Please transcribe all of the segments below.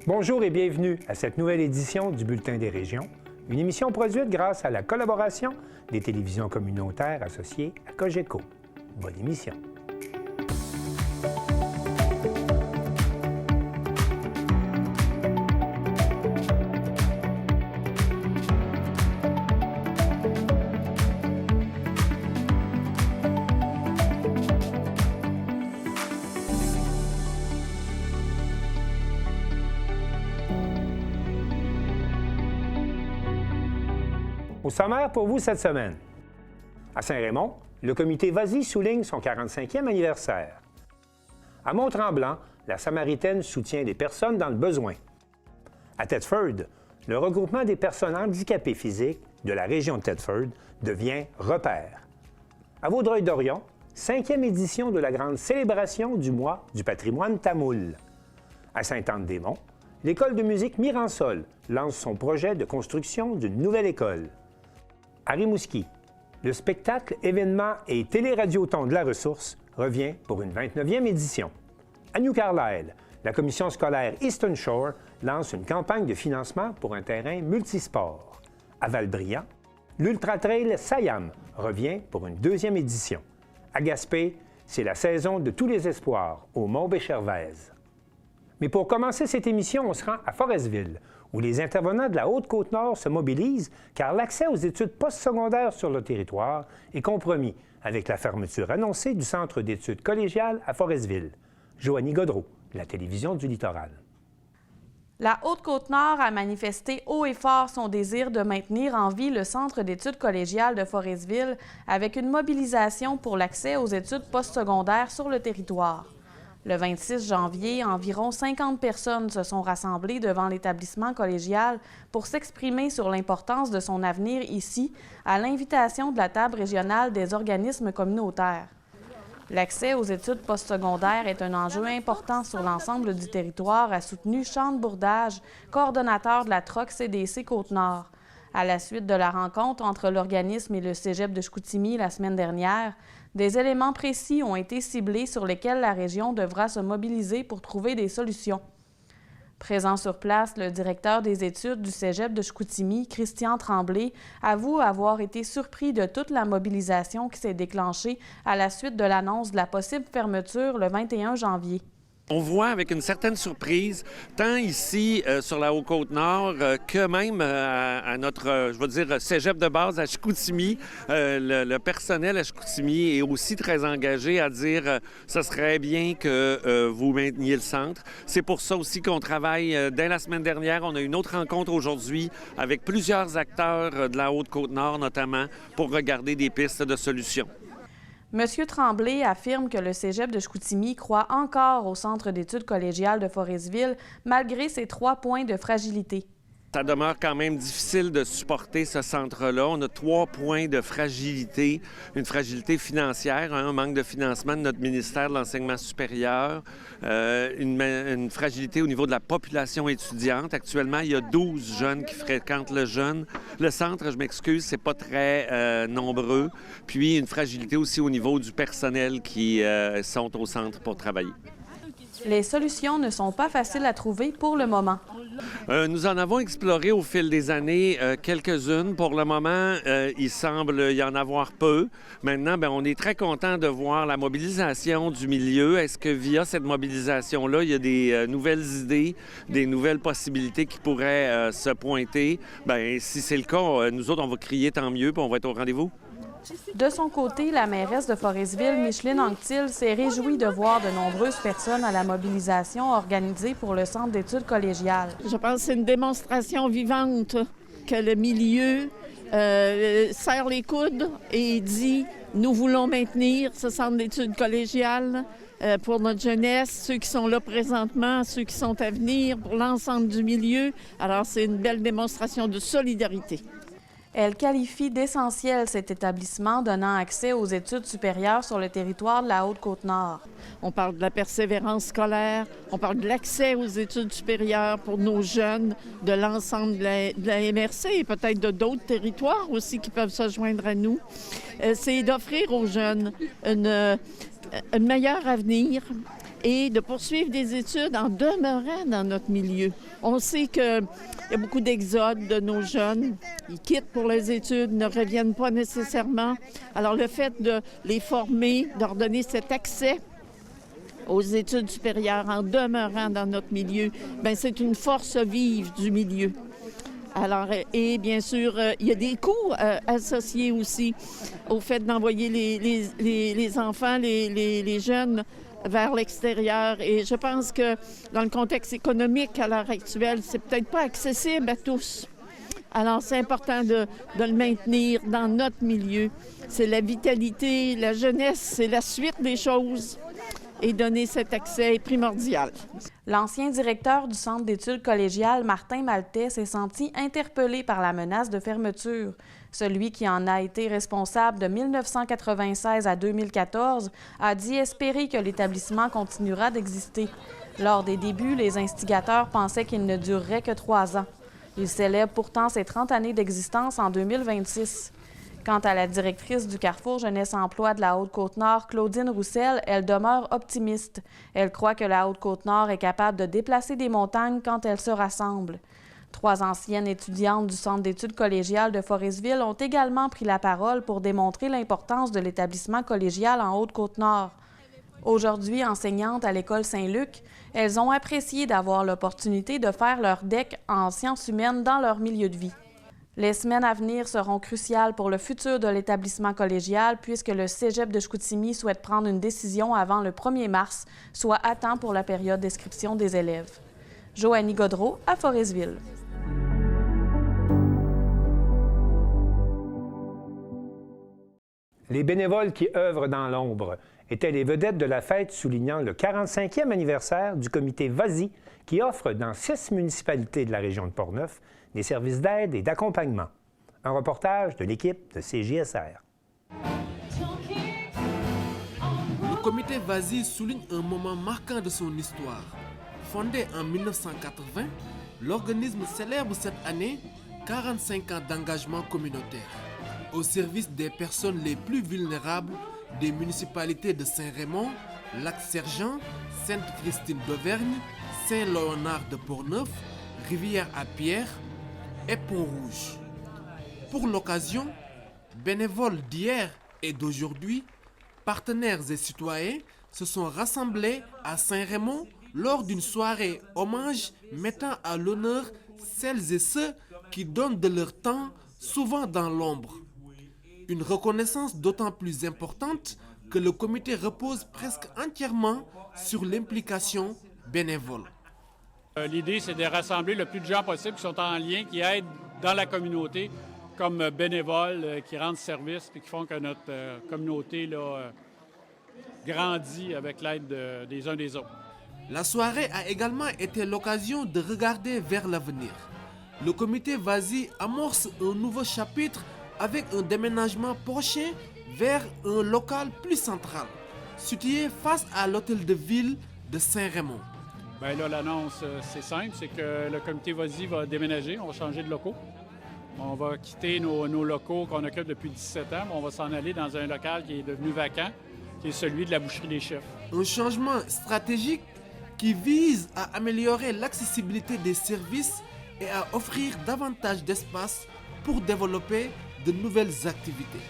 Bonjour et bienvenue à cette nouvelle édition du Bulletin des régions, une émission produite grâce à la collaboration des télévisions communautaires associées à Cogeco. Bonne émission. Au sommaire pour vous cette semaine. À Saint-Raymond, le comité Vas-y souligne son 45e anniversaire. À Mont-Tremblant, la Samaritaine soutient les personnes dans le besoin. À Thetford, le regroupement des personnes handicapées physiques de la région de Thetford devient repère. À Vaudreuil-Dorion, 5e édition de la grande célébration du mois du patrimoine tamoul. À Sainte-Anne-des-Monts, l'école de musique Miransol lance son projet de construction d'une nouvelle école. À Rimouski, le spectacle, événement et télé-radioton de la ressource revient pour une 29e édition. À New Carlisle, la commission scolaire Eastern Shore lance une campagne de financement pour un terrain multisport. À Val-Briand, l'Ultra Trail Siam revient pour une 2e édition. À Gaspé, c'est la saison de tous les espoirs au Mont-Béchervaise. Mais pour commencer cette émission, on se rend à Forestville, où les intervenants de la Haute-Côte-Nord se mobilisent car l'accès aux études postsecondaires sur le territoire est compromis avec la fermeture annoncée du Centre d'études collégiales à Forestville. Joanie Godreau, de la Télévision du Littoral. La Haute-Côte-Nord a manifesté haut et fort son désir de maintenir en vie le Centre d'études collégiales de Forestville avec une mobilisation pour l'accès aux études postsecondaires sur le territoire. Le 26 janvier, environ 50 personnes se sont rassemblées devant l'établissement collégial pour s'exprimer sur l'importance de son avenir ici, à l'invitation de la table régionale des organismes communautaires. L'accès aux études postsecondaires est un enjeu important sur l'ensemble du territoire, a soutenu Chante Bourdage, coordonnateur de la TROC CDC Côte-Nord. À la suite de la rencontre entre l'organisme et le Cégep de Chicoutimi la semaine dernière, des éléments précis ont été ciblés sur lesquels la région devra se mobiliser pour trouver des solutions. Présent sur place, le directeur des études du Cégep de Chicoutimi, Christian Tremblay, avoue avoir été surpris de toute la mobilisation qui s'est déclenchée à la suite de l'annonce de la possible fermeture le 21 janvier. On voit avec une certaine surprise, tant ici sur la Haute-Côte-Nord que même à notre, je veux dire, cégep de base à Chicoutimi, le personnel à Chicoutimi est aussi très engagé à dire ce serait bien que vous mainteniez le centre. C'est pour ça aussi qu'on travaille dès la semaine dernière. On a une autre rencontre aujourd'hui avec plusieurs acteurs de la Haute-Côte-Nord notamment pour regarder des pistes de solutions. M. Tremblay affirme que le Cégep de Chicoutimi croit encore au Centre d'études collégiales de Forestville, malgré ses 3 points de fragilité. Ça demeure quand même difficile de supporter ce centre-là. On a 3 points de fragilité. Une fragilité financière, un manque de financement de notre ministère de l'Enseignement supérieur, une fragilité au niveau de la population étudiante. Actuellement, il y a 12 jeunes qui fréquentent le centre, je m'excuse, c'est pas très nombreux. Puis une fragilité aussi au niveau du personnel qui sont au centre pour travailler. Les solutions ne sont pas faciles à trouver pour le moment. Nous en avons exploré au fil des années quelques-unes. Pour le moment, il semble y en avoir peu. Maintenant, on est très content de voir la mobilisation du milieu. Est-ce que via cette mobilisation-là, il y a des nouvelles idées, des nouvelles possibilités qui pourraient se pointer? Si c'est le cas, nous autres, on va crier tant mieux, puis on va être au rendez-vous. De son côté, la mairesse de Forestville, Micheline Anctil, s'est réjouie de voir de nombreuses personnes à la mobilisation organisée pour le Centre d'études collégiales. Je pense que c'est une démonstration vivante que le milieu serre les coudes et dit « Nous voulons maintenir ce Centre d'études collégiales pour notre jeunesse, ceux qui sont là présentement, ceux qui sont à venir, pour l'ensemble du milieu. » Alors, c'est une belle démonstration de solidarité. Elle qualifie d'essentiel cet établissement donnant accès aux études supérieures sur le territoire de la Haute-Côte-Nord. On parle de la persévérance scolaire, on parle de l'accès aux études supérieures pour nos jeunes de l'ensemble de la MRC et peut-être de d'autres territoires aussi qui peuvent se joindre à nous. C'est d'offrir aux jeunes un meilleur avenir et de poursuivre des études en demeurant dans notre milieu. On sait qu'il y a beaucoup d'exodes de nos jeunes. Ils quittent pour les études, ne reviennent pas nécessairement. Alors le fait de les former, de leur donner cet accès aux études supérieures en demeurant dans notre milieu, bien, c'est une force vive du milieu. Alors, et bien sûr, il y a des coûts associés aussi au fait d'envoyer les enfants, les jeunes vers l'extérieur. Et je pense que dans le contexte économique à l'heure actuelle, c'est peut-être pas accessible à tous. Alors, c'est important de le maintenir dans notre milieu. C'est la vitalité, la jeunesse, c'est la suite des choses. Et donner cet accès est primordial. L'ancien directeur du Centre d'études collégiales, Martin Maltais, s'est senti interpellé par la menace de fermeture. Celui qui en a été responsable de 1996 à 2014 a dit espérer que l'établissement continuera d'exister. Lors des débuts, les instigateurs pensaient qu'il ne durerait que 3 ans. Il célèbre pourtant ses 30 années d'existence en 2026. Quant à la directrice du Carrefour Jeunesse-Emploi de la Haute-Côte-Nord, Claudine Roussel, elle demeure optimiste. Elle croit que la Haute-Côte-Nord est capable de déplacer des montagnes quand elles se rassemblent. 3 anciennes étudiantes du Centre d'études collégiales de Forestville ont également pris la parole pour démontrer l'importance de l'établissement collégial en Haute-Côte-Nord. Aujourd'hui enseignantes à l'École Saint-Luc, elles ont apprécié d'avoir l'opportunité de faire leur DEC en sciences humaines dans leur milieu de vie. Les semaines à venir seront cruciales pour le futur de l'établissement collégial puisque le Cégep de Chicoutimi souhaite prendre une décision avant le 1er mars, soit à temps pour la période d'inscription des élèves. Joanie Godreau, à Forestville. Les bénévoles qui œuvrent dans l'ombre étaient les vedettes de la fête soulignant le 45e anniversaire du comité VASI qui offre dans 6 municipalités de la région de Portneuf des services d'aide et d'accompagnement. Un reportage de l'équipe de CJSR. Le comité VASI souligne un moment marquant de son histoire. Fondé en 1980, l'organisme célèbre cette année 45 ans d'engagement communautaire au service des personnes les plus vulnérables des municipalités de Saint-Raymond, Lac-Sergent, Sainte-Christine d'Auvergne, Saint-Léonard de Portneuf, Rivière-à-Pierre et Pont-Rouge. Pour l'occasion, bénévoles d'hier et d'aujourd'hui, partenaires et citoyens se sont rassemblés à Saint-Raymond lors d'une soirée hommage mettant à l'honneur celles et ceux qui donnent de leur temps, souvent dans l'ombre. Une reconnaissance d'autant plus importante que le comité repose presque entièrement sur l'implication bénévole. L'idée, c'est de rassembler le plus de gens possible qui sont en lien, qui aident dans la communauté comme bénévoles, qui rendent service et qui font que notre communauté là, grandit avec l'aide des uns des autres. La soirée a également été l'occasion de regarder vers l'avenir. Le comité VASI amorce un nouveau chapitre avec un déménagement prochain vers un local plus central, situé face à l'hôtel de ville de Saint-Raymond. Bien là, l'annonce, c'est simple, c'est que le comité VASI va déménager, on va changer de locaux. On va quitter nos locaux qu'on occupe depuis 17 ans, on va s'en aller dans un local qui est devenu vacant, qui est celui de la boucherie des chefs. Un changement stratégique qui vise à améliorer l'accessibilité des services et à offrir davantage d'espace pour développer de nouvelles activités.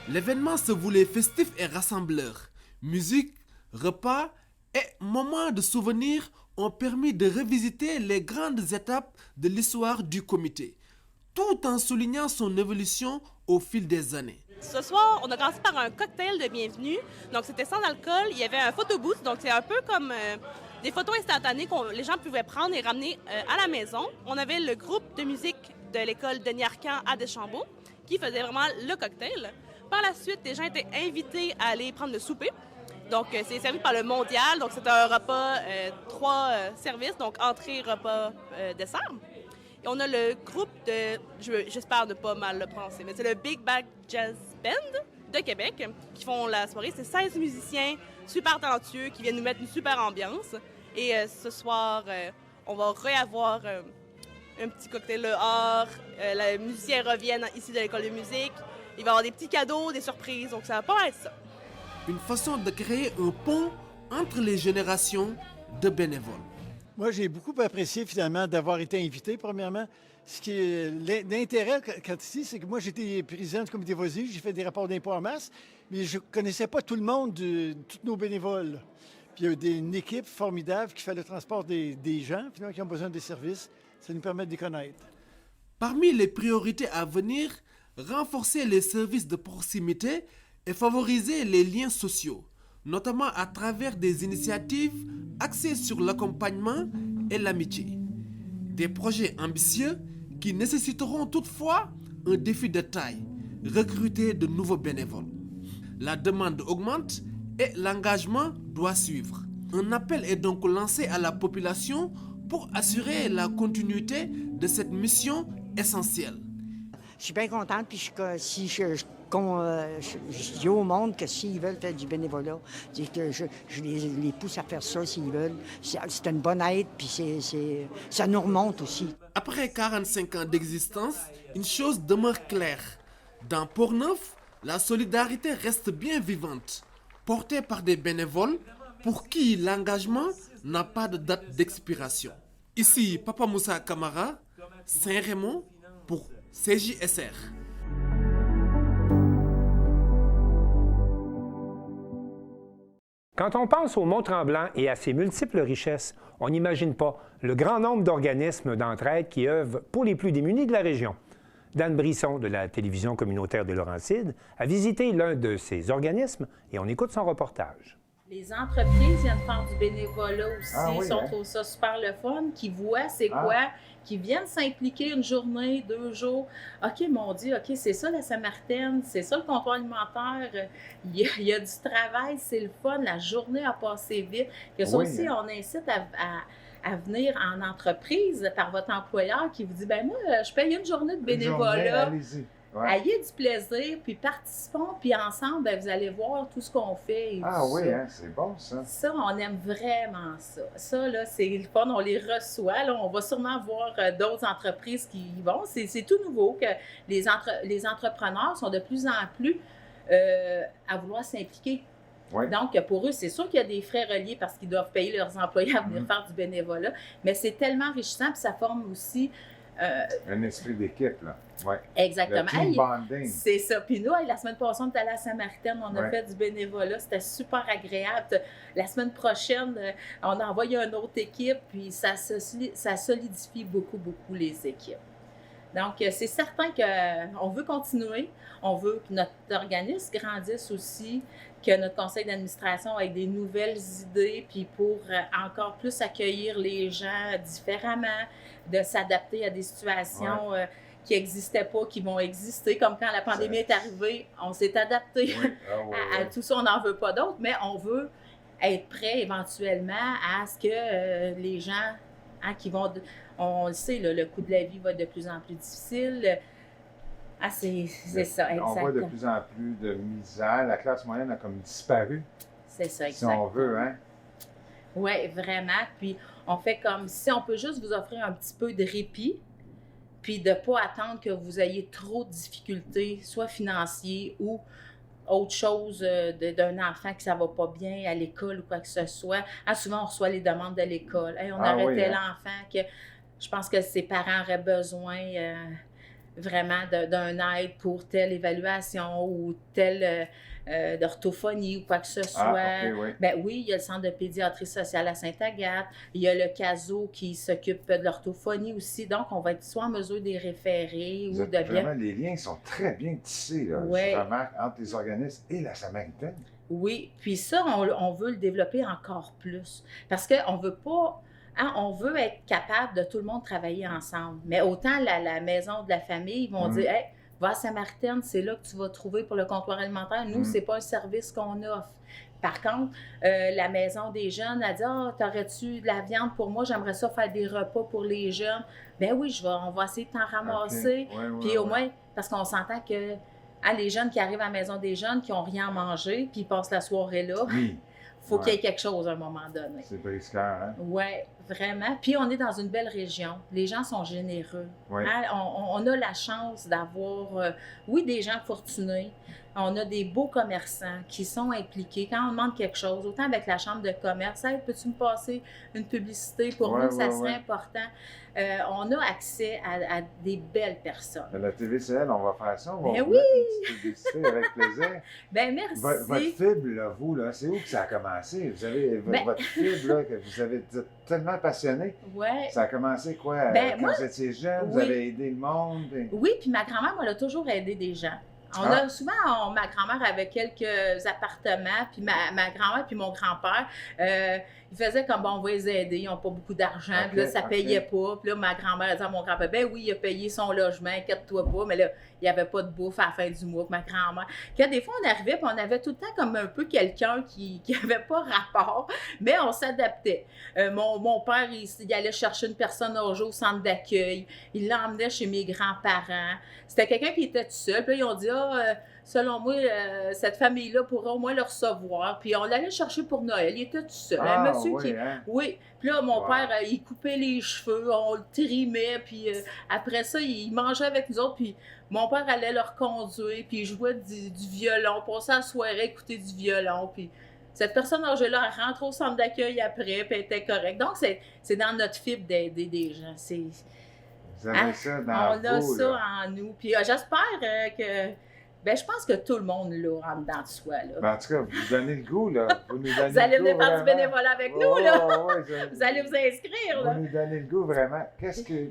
L'événement se voulait festif et rassembleur. Musique, repas et moments de souvenirs ont permis de revisiter les grandes étapes de l'histoire du comité, tout en soulignant son évolution au fil des années. Ce soir, on a commencé par un cocktail de bienvenue. Donc, c'était sans alcool. Il y avait un photobooth. Donc, c'est un peu comme des photos instantanées que les gens pouvaient prendre et ramener à la maison. On avait le groupe de musique de l'école de Niarcan à Deschambault qui faisait vraiment le cocktail. Par la suite, les gens étaient invités à aller prendre le souper. Donc, c'est servi par le Mondial. Donc, c'est un repas, 3 services, donc entrée, repas, dessert. Et on a le groupe de, j'espère ne pas mal le prononcer, mais c'est le Big Bag Jazz Band de Québec qui font la soirée. C'est 16 musiciens super talentueux qui viennent nous mettre une super ambiance. Et ce soir, on va réavoir un petit cocktail dehors. Les musiciens reviennent ici de l'école de musique. Il va y avoir des petits cadeaux, des surprises, donc ça va pas être ça. Une façon de créer un pont entre les générations de bénévoles. Moi, j'ai beaucoup apprécié finalement d'avoir été invité, premièrement. Ce qui est l'intérêt quand ici, c'est que moi, j'étais président du comité Vasy, j'ai fait des rapports d'impôts en masse, mais je ne connaissais pas tout le monde, tous nos bénévoles. Puis il y a une équipe formidable qui fait le transport des gens, finalement, qui ont besoin des services. Ça nous permet de les connaître. Parmi les priorités à venir, renforcer les services de proximité et favoriser les liens sociaux, notamment à travers des initiatives axées sur l'accompagnement et l'amitié. Des projets ambitieux qui nécessiteront toutefois un défi de taille, recruter de nouveaux bénévoles. La demande augmente et l'engagement doit suivre. Un appel est donc lancé à la population pour assurer la continuité de cette mission essentielle. Je suis bien contente, puis je dis au monde que s'ils veulent faire du bénévolat, que je les pousse à faire ça s'ils veulent. C'est une bonne aide, puis ça nous remonte aussi. Après 45 ans d'existence, une chose demeure claire. Dans Port-Neuf, la solidarité reste bien vivante, portée par des bénévoles pour qui l'engagement n'a pas de date d'expiration. Ici, Papa Moussa Camara, Saint-Raymond pour CJSR. Quand on pense au Mont-Tremblant et à ses multiples richesses, on n'imagine pas le grand nombre d'organismes d'entraide qui œuvrent pour les plus démunis de la région. Dan Brisson, de la télévision communautaire des Laurentides, a visité l'un de ces organismes et on écoute son reportage. Les entreprises viennent faire du bénévolat aussi, oui, on trouve ça super le fun, qui voient c'est quoi, qui viennent s'impliquer une journée, 2 jours. OK, mon Dieu, OK, c'est ça la Samaritaine, c'est ça le comptoir alimentaire, il y a du travail, c'est le fun, la journée a passé vite. Que ça aussi, on incite à venir en entreprise par votre employeur qui vous dit, ben moi, je paye une journée de bénévolat. Allez-y. Ouais. Ayez du plaisir, puis participons, puis ensemble, ben, vous allez voir tout ce qu'on fait. Et oui, hein, c'est bon ça. Ça, on aime vraiment ça. Ça, là, c'est le fun, on les reçoit. Là, on va sûrement voir d'autres entreprises qui y vont. C'est tout nouveau que les entrepreneurs sont de plus en plus à vouloir s'impliquer. Ouais. Donc, pour eux, c'est sûr qu'il y a des frais reliés parce qu'ils doivent payer leurs employés à venir faire du bénévolat, mais c'est tellement enrichissant, puis ça forme aussi un esprit d'équipe, là. Ouais. Exactement. Le team bonding. C'est ça. Puis nous, la semaine passée, on est allé à Samaritaine, on a fait du bénévolat. C'était super agréable. La semaine prochaine, on a envoyé une autre équipe, puis ça solidifie beaucoup, beaucoup les équipes. Donc, c'est certain qu'on veut continuer. On veut que notre organisme grandisse aussi, que notre conseil d'administration ait des nouvelles idées, puis pour encore plus accueillir les gens différemment, de s'adapter à des situations qui n'existaient pas, qui vont exister. Comme quand la pandémie est arrivée, on s'est adapté à tout ça. On n'en veut pas d'autres, mais on veut être prêt éventuellement à ce que les gens qui vont... On le sait, le coût de la vie va être de plus en plus difficile. C'est ça, exactement. On voit de plus en plus de misère. La classe moyenne a comme disparu. C'est ça, exactement. Si on veut, hein? Oui, vraiment. Puis on fait comme si on peut juste vous offrir un petit peu de répit, puis de ne pas attendre que vous ayez trop de difficultés, soit financiers ou autre chose d'un enfant que ça ne va pas bien à l'école ou quoi que ce soit. Souvent, on reçoit les demandes de l'école. Hey, on arrêtait l'enfant que je pense que ses parents auraient besoin vraiment d'un aide pour telle évaluation ou telle d'orthophonie ou quoi que ce soit. Ben oui, il y a le centre de pédiatrie sociale à Sainte-Agathe, il y a le CASO qui s'occupe de l'orthophonie aussi, donc on va être soit en mesure de les référer ou de bien... Vraiment, les liens sont très bien tissés, là, je remarque, entre les organismes et la Samaritaine. Oui, puis ça, on veut le développer encore plus, parce qu'on veut pas... on veut être capable de tout le monde travailler ensemble, mais autant la maison de la famille, ils vont dire hey, va à Samaritaine, c'est là que tu vas trouver pour le comptoir alimentaire. Nous, c'est pas un service qu'on offre. Par contre, la maison des jeunes, elle dit t'aurais-tu de la viande pour moi? J'aimerais ça faire des repas pour les jeunes. Ben oui, on va essayer de t'en ramasser. Puis au moins, parce qu'on s'entend que les jeunes qui arrivent à la maison des jeunes, qui n'ont rien à manger, puis ils passent la soirée là. Faut qu'il y ait quelque chose à un moment donné. C'est brisqueur, hein? Oui, Vraiment. Puis on est dans une belle région. Les gens sont généreux. Oui. Hein? On a la chance d'avoir, oui, des gens fortunés. On a des beaux commerçants qui sont impliqués. Quand on demande quelque chose, autant avec la chambre de commerce, hey, peux-tu me passer une publicité? Pour nous, ça serait important. On a accès à des belles personnes. À la TVCL, on va faire ça. On va Ben vous oui! mettre une petite publicité avec plaisir. Ben merci. Votre fibre, là, vous, là, c'est où que ça a commencé? Vous avez votre fibre, là, que vous avez tellement passionné. Ouais. Ça a commencé quoi? Quand moi, vous étiez jeune, vous oui. avez aidé le monde? Et... Oui, puis ma grand-mère, elle a toujours aidé des gens. Souvent, ma grand-mère avait quelques appartements, puis ma grand-mère puis mon grand-père, ils faisaient comme, bon, on va les aider, ils n'ont pas beaucoup d'argent, puis là, ça payait pas. Puis là, ma grand-mère a dit à mon grand-père, ben oui, il a payé son logement, inquiète-toi pas, mais là, il n'y avait pas de bouffe à la fin du mois, ma grand-mère. Que des fois, on arrivait, puis on avait tout le temps comme un peu quelqu'un qui n'avait pas rapport, mais on s'adaptait. Mon père, il allait chercher une personne âgée au centre d'accueil, il l'emmenait chez mes grands-parents. C'était quelqu'un qui était tout seul, puis là, ils ont dit, selon moi, cette famille-là pourrait au moins le recevoir. Puis on l'allait chercher pour Noël. Il était tout seul. Un monsieur qui... Hein? Oui. Puis là, mon père, il coupait les cheveux, on le trimait, puis après ça, il mangeait avec nous autres, puis mon père allait le reconduire, puis il jouait du violon, passait la soirée à écouter du violon, puis cette personne âgée-là, elle rentre au centre d'accueil après, puis elle était correcte. Donc, c'est dans notre fibre d'aider des gens. Vous avez ça dans on a vous, ça là. en nous. Puis j'espère que... Ben, je pense que tout le monde, là, en dedans de soi, là. Ben, en tout cas, vous donnez le goût, là. Vous nous donnez Vous allez le goût, venir faire du vraiment. bénévolat avec nous, là. Ouais, Vous allez vous inscrire, là. Vous nous donnez le goût, vraiment.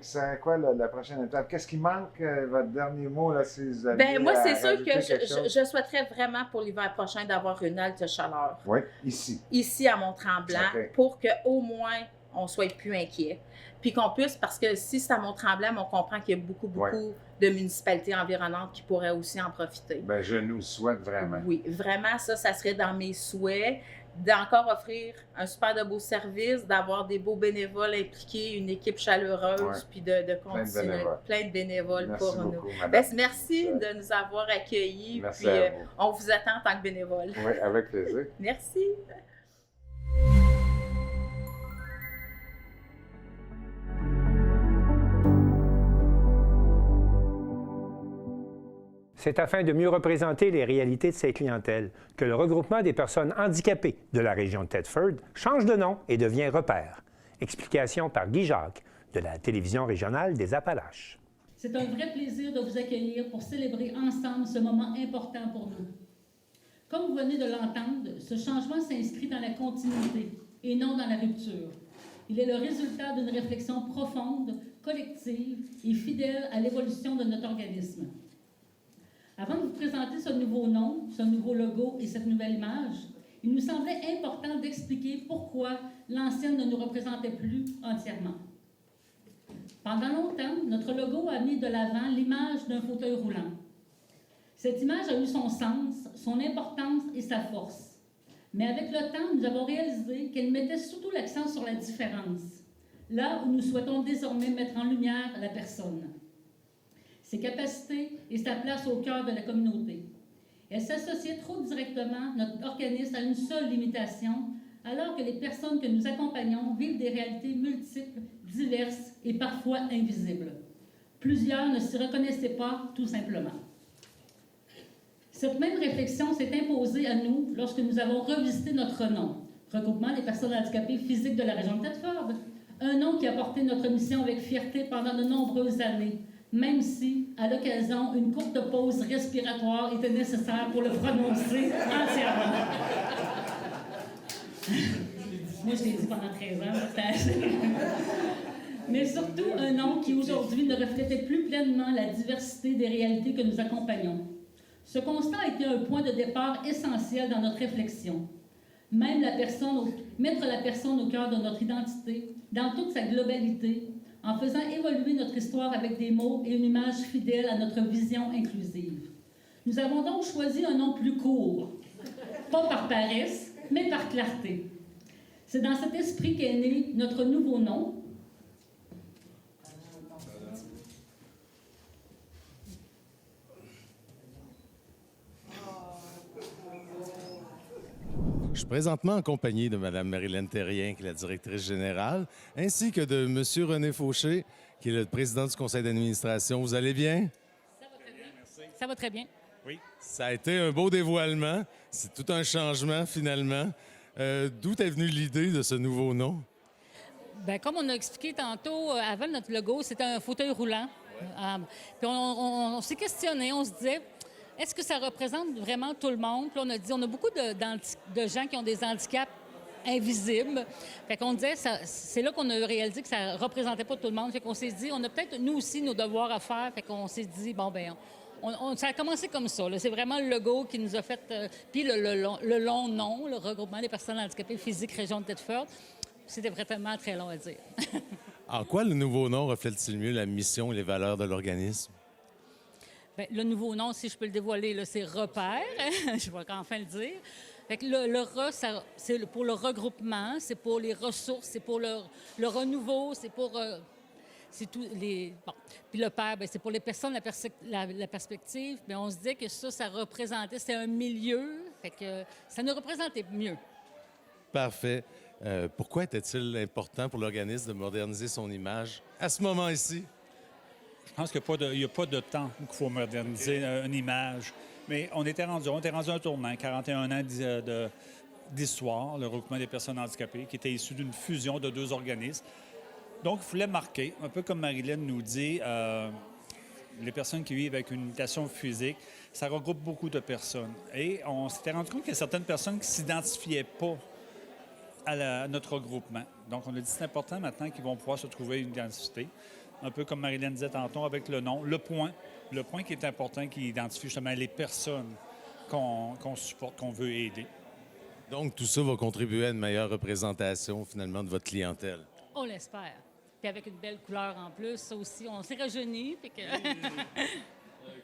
C'est quoi la prochaine étape? Qu'est-ce qui manque, votre dernier mot, là, si vous avez Ben, moi, c'est sûr rajouter que quelque chose? je souhaiterais vraiment pour l'hiver prochain d'avoir une halte chaleur. Oui, ici. Ici, à Mont-Tremblant, OK. pour qu'au moins, on soit plus inquiet. Puis qu'on puisse, parce que si c'est à Mont-Tremblant, on comprend qu'il y a beaucoup de municipalités environnantes qui pourraient aussi en profiter. Ben, je nous le souhaite vraiment. Oui, vraiment, ça serait dans mes souhaits, d'encore offrir un super de beau service, d'avoir des beaux bénévoles impliqués, une équipe chaleureuse, puis de continuer. Plein de bénévoles merci pour beaucoup, nous. madame. Ben, merci de nous avoir accueillis. Merci Puis à vous. on vous attend en tant que bénévole. Oui, avec plaisir. Merci. C'est afin de mieux représenter les réalités de cette clientèle que le regroupement des personnes handicapées de la région de Thetford change de nom et devient Repère. Explication par Guy Jacques de la Télévision régionale des Appalaches. C'est un vrai plaisir de vous accueillir pour célébrer ensemble ce moment important pour nous. Comme vous venez de l'entendre, ce changement s'inscrit dans la continuité et non dans la rupture. Il est le résultat d'une réflexion profonde, collective et fidèle à l'évolution de notre organisme. Avant de vous présenter ce nouveau nom, ce nouveau logo et cette nouvelle image, il nous semblait important d'expliquer pourquoi l'ancienne ne nous représentait plus entièrement. Pendant longtemps, notre logo a mis de l'avant l'image d'un fauteuil roulant. Cette image a eu son sens, son importance et sa force. Mais avec le temps, nous avons réalisé qu'elle mettait surtout l'accent sur la différence, là où nous souhaitons désormais mettre en lumière la personne. Ses capacités et sa place au cœur de la communauté. Elle s'associait trop directement, notre organisme, à une seule limitation, alors que les personnes que nous accompagnons vivent des réalités multiples, diverses et parfois invisibles. Plusieurs ne s'y reconnaissaient pas, tout simplement. Cette même réflexion s'est imposée à nous lorsque nous avons revisité notre nom, Regroupement des personnes handicapées physiques de la région de Thetford, un nom qui a porté notre mission avec fierté pendant de nombreuses années, même si, à l'occasion, une courte pause respiratoire était nécessaire pour le prononcer entièrement. Moi, je l'ai dit pendant 13 ans. Mais surtout, un nom qui, aujourd'hui, ne reflétait plus pleinement la diversité des réalités que nous accompagnons. Ce constat a été un point de départ essentiel dans notre réflexion. Mettre la personne au cœur de notre identité, dans toute sa globalité, en faisant évoluer notre histoire avec des mots et une image fidèle à notre vision inclusive. Nous avons donc choisi un nom plus court, pas par paresse, mais par clarté. C'est dans cet esprit qu'est né notre nouveau nom. Je suis présentement en compagnie de Mme Marilyn Terrien, qui est la directrice générale, ainsi que de M. René Fauché, qui est le président du conseil d'administration. Vous allez bien? Ça va très bien. Merci. Ça va très bien. Oui. Ça a été un beau dévoilement. C'est tout un changement, finalement. D'où est venue l'idée de ce nouveau nom? Bien, comme on a expliqué tantôt, avant notre logo, c'était un fauteuil roulant. Puis on s'est questionné, on se disait, est-ce que ça représente vraiment tout le monde? Puis on a dit, on a beaucoup de gens qui ont des handicaps invisibles. Fait qu'on disait, c'est là qu'on a réalisé que ça représentait pas tout le monde. Fait qu'on s'est dit, on a peut-être nous aussi nos devoirs à faire. Fait qu'on s'est dit, bon, bien, ça a commencé comme ça. C'est vraiment le logo qui nous a fait... puis le long nom, le regroupement des personnes handicapées physiques région de Thetford, c'était vraiment très long à dire. En quoi le nouveau nom reflète-t-il mieux la mission et les valeurs de l'organisme? Bien, le nouveau nom, si je peux le dévoiler, là, c'est Repère. Je vais enfin le dire. Fait que le RE, c'est pour le regroupement, c'est pour les ressources, c'est pour le renouveau, c'est pour... c'est tout les... Bon. Puis le père, bien, c'est pour les personnes, la perspective. Mais on se disait que ça représentait, c'était un milieu, fait que ça nous représentait mieux. Parfait. Pourquoi était-il important pour l'organisme de moderniser son image à ce moment ici? Je pense qu'il n'y a pas de temps qu'il faut moderniser une image. Mais on était rendu un tournant, 41 ans d'histoire, le regroupement des personnes handicapées, qui était issu d'une fusion de 2 organismes. Donc, il fallait marquer, un peu comme Marilyn nous dit, les personnes qui vivent avec une limitation physique, ça regroupe beaucoup de personnes. Et on s'était rendu compte qu'il y a certaines personnes qui ne s'identifiaient pas à notre regroupement. Donc, on a dit c'est important maintenant qu'ils vont pouvoir se trouver une identité. Un peu comme Marilyn disait tantôt avec le nom, le point qui est important, qui identifie justement les personnes qu'on supporte, qu'on veut aider. Donc, tout ça va contribuer à une meilleure représentation, finalement, de votre clientèle. On l'espère. Puis avec une belle couleur en plus, ça aussi, on s'est rajeuni. Puis que...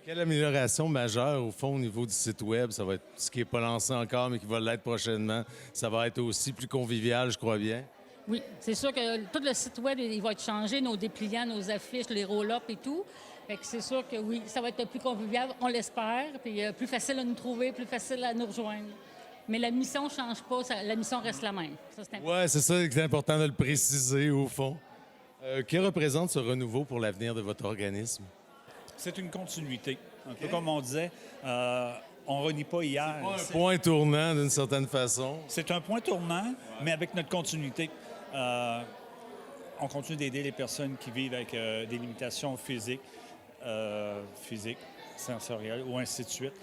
Quelle amélioration majeure, au fond, au niveau du site Web? Ça va être ce qui n'est pas lancé encore, mais qui va l'être prochainement. Ça va être aussi plus convivial, je crois bien. Oui, c'est sûr que tout le site Web, il va être changé, nos dépliants, nos affiches, les roll-up et tout. Fait que c'est sûr que oui, ça va être plus convivial, on l'espère, puis plus facile à nous trouver, plus facile à nous rejoindre. Mais la mission ne change pas, la mission reste la même. Oui, c'est ça, c'est important de le préciser, au fond. Que représente ce renouveau pour l'avenir de votre organisme? C'est une continuité. Un peu comme on disait, on ne renie pas hier. C'est pas un point tournant, d'une certaine façon. C'est un point tournant, mais avec notre continuité. On continue d'aider les personnes qui vivent avec des limitations physiques, sensorielles ou ainsi de suite.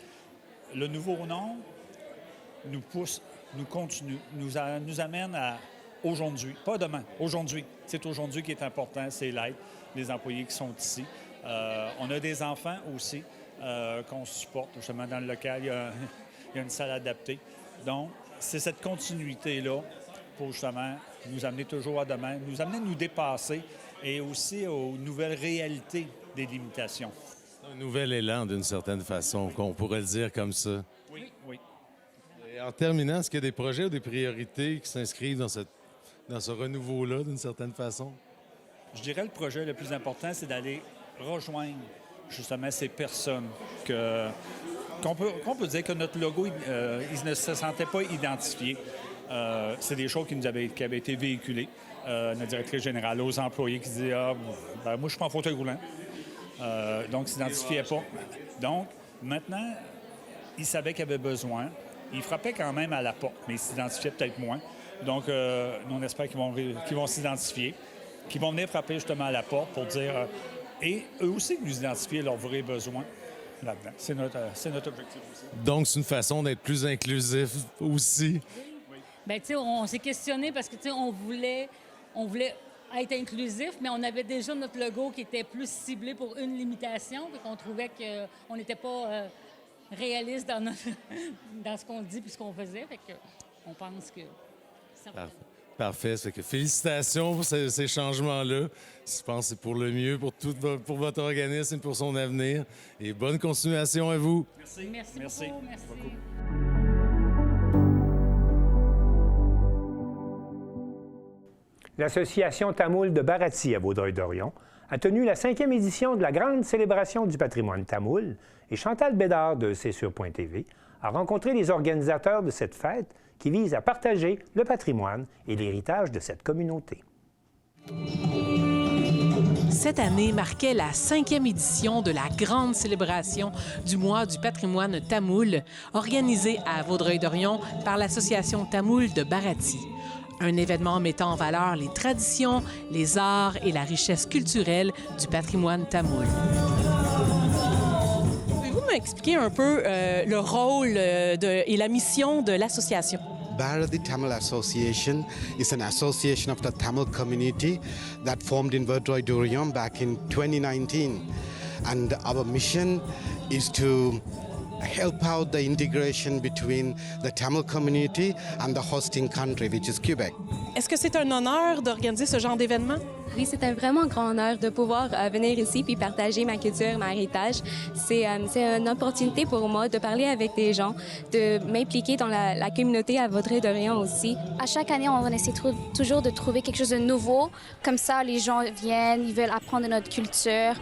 Le nouveau nom nous pousse, nous continue, nous amène à aujourd'hui, pas demain, aujourd'hui. C'est aujourd'hui qui est important, c'est l'aide, les employés qui sont ici. On a des enfants aussi qu'on supporte. Justement, dans le local, il y a une salle adaptée. Donc, c'est cette continuité-là pour justement nous amener toujours à demain, nous amener à nous dépasser et aussi aux nouvelles réalités des limitations. C'est un nouvel élan, d'une certaine façon, qu'on pourrait le dire comme ça. Oui, oui. Et en terminant, est-ce qu'il y a des projets ou des priorités qui s'inscrivent dans ce renouveau-là, d'une certaine façon? Je dirais le projet le plus important, c'est d'aller rejoindre justement ces personnes qu'on peut dire que notre logo, ils ne se sentaient pas identifiés. C'est des choses qui avaient été véhiculées. Notre directrice générale, aux employés qui disaient « moi, je suis pas en fauteuil roulant. » Donc, ils ne s'identifiaient pas. Donc, maintenant, ils savaient qu'ils avaient besoin. Ils frappaient quand même à la porte, mais ils s'identifiaient peut-être moins. Donc, nous, on espère qu'ils vont s'identifier, qu'ils vont venir frapper justement à la porte pour dire... et eux aussi nous identifier leurs vrais besoins là-dedans. C'est notre objectif aussi. Donc, c'est une façon d'être plus inclusif aussi. Oui. Bien, tu sais, on s'est questionné parce que, tu sais, on voulait être inclusif, mais on avait déjà notre logo qui était plus ciblé pour une limitation, puis qu'on trouvait qu'on n'était pas réaliste dans ce qu'on dit puis ce qu'on faisait. Fait que on pense que ça va. Parfait. Ça fait que félicitations pour ces changements-là. Je pense que c'est pour le mieux pour votre organisme et pour son avenir. Et bonne continuation à vous. Merci. Merci beaucoup. Merci. L'Association tamoule de Bharati à Vaudreuil-Dorion a tenu la 5e édition de la grande célébration du patrimoine tamoul et Chantal Bédard de C'est Sûr.tv a rencontré les organisateurs de cette fête qui vise à partager le patrimoine et l'héritage de cette communauté. Cette année marquait la 5e édition de la grande célébration du mois du patrimoine tamoul, organisée à Vaudreuil-Dorion par l'Association tamoul de Bharati. Un événement mettant en valeur les traditions, les arts et la richesse culturelle du patrimoine tamoul. Pouvez-vous m'expliquer un peu le rôle et la mission de l'association? Bharati Tamil Association is an association of the Tamil community that formed in Vaudreuil-Dorion back in 2019. And our mission is to help out the integration between the Tamil community and the hosting country, which is Quebec. Est-ce que c'est un honneur d'organiser ce genre d'événement? Oui, c'est un vraiment grand honneur de pouvoir venir ici puis partager ma culture, mon héritage. C'est une opportunité pour moi de parler avec des gens, de m'impliquer dans la communauté à Vaudreuil-Dorion aussi. À chaque année, on essaie toujours de trouver quelque chose de nouveau. Comme ça, les gens viennent, ils veulent apprendre de notre culture.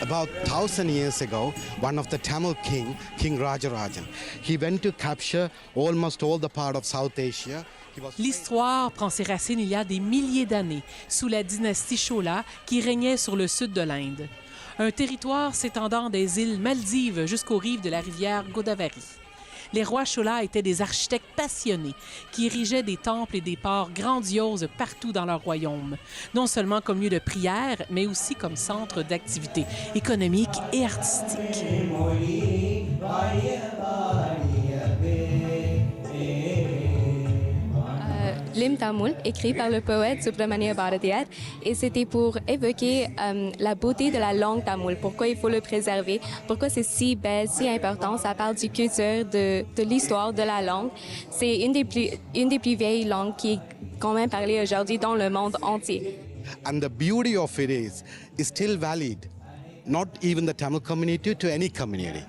About 1,000 years ago, one of the Tamil King Rajarajan, he went to capture almost all the part of South Asia. L'histoire prend ses racines il y a des milliers d'années, sous la dynastie Chola qui régnait sur le sud de l'Inde. Un territoire s'étendant des îles Maldives jusqu'aux rives de la rivière Godavari. Les rois Chola étaient des architectes passionnés qui érigeaient des temples et des ports grandioses partout dans leur royaume, non seulement comme lieu de prière, mais aussi comme centre d'activité économique et artistique. L'hymne tamoul, écrit par le poète Subramania Bharatiyar, et c'était pour évoquer la beauté de la langue tamoul, pourquoi il faut le préserver, pourquoi c'est si belle, si important, ça parle du culture, de l'histoire de la langue. C'est une des plus vieilles langues qui est quand même parlée aujourd'hui dans le monde entier. And the beauty of it is still valid, not even the Tamil community to any community.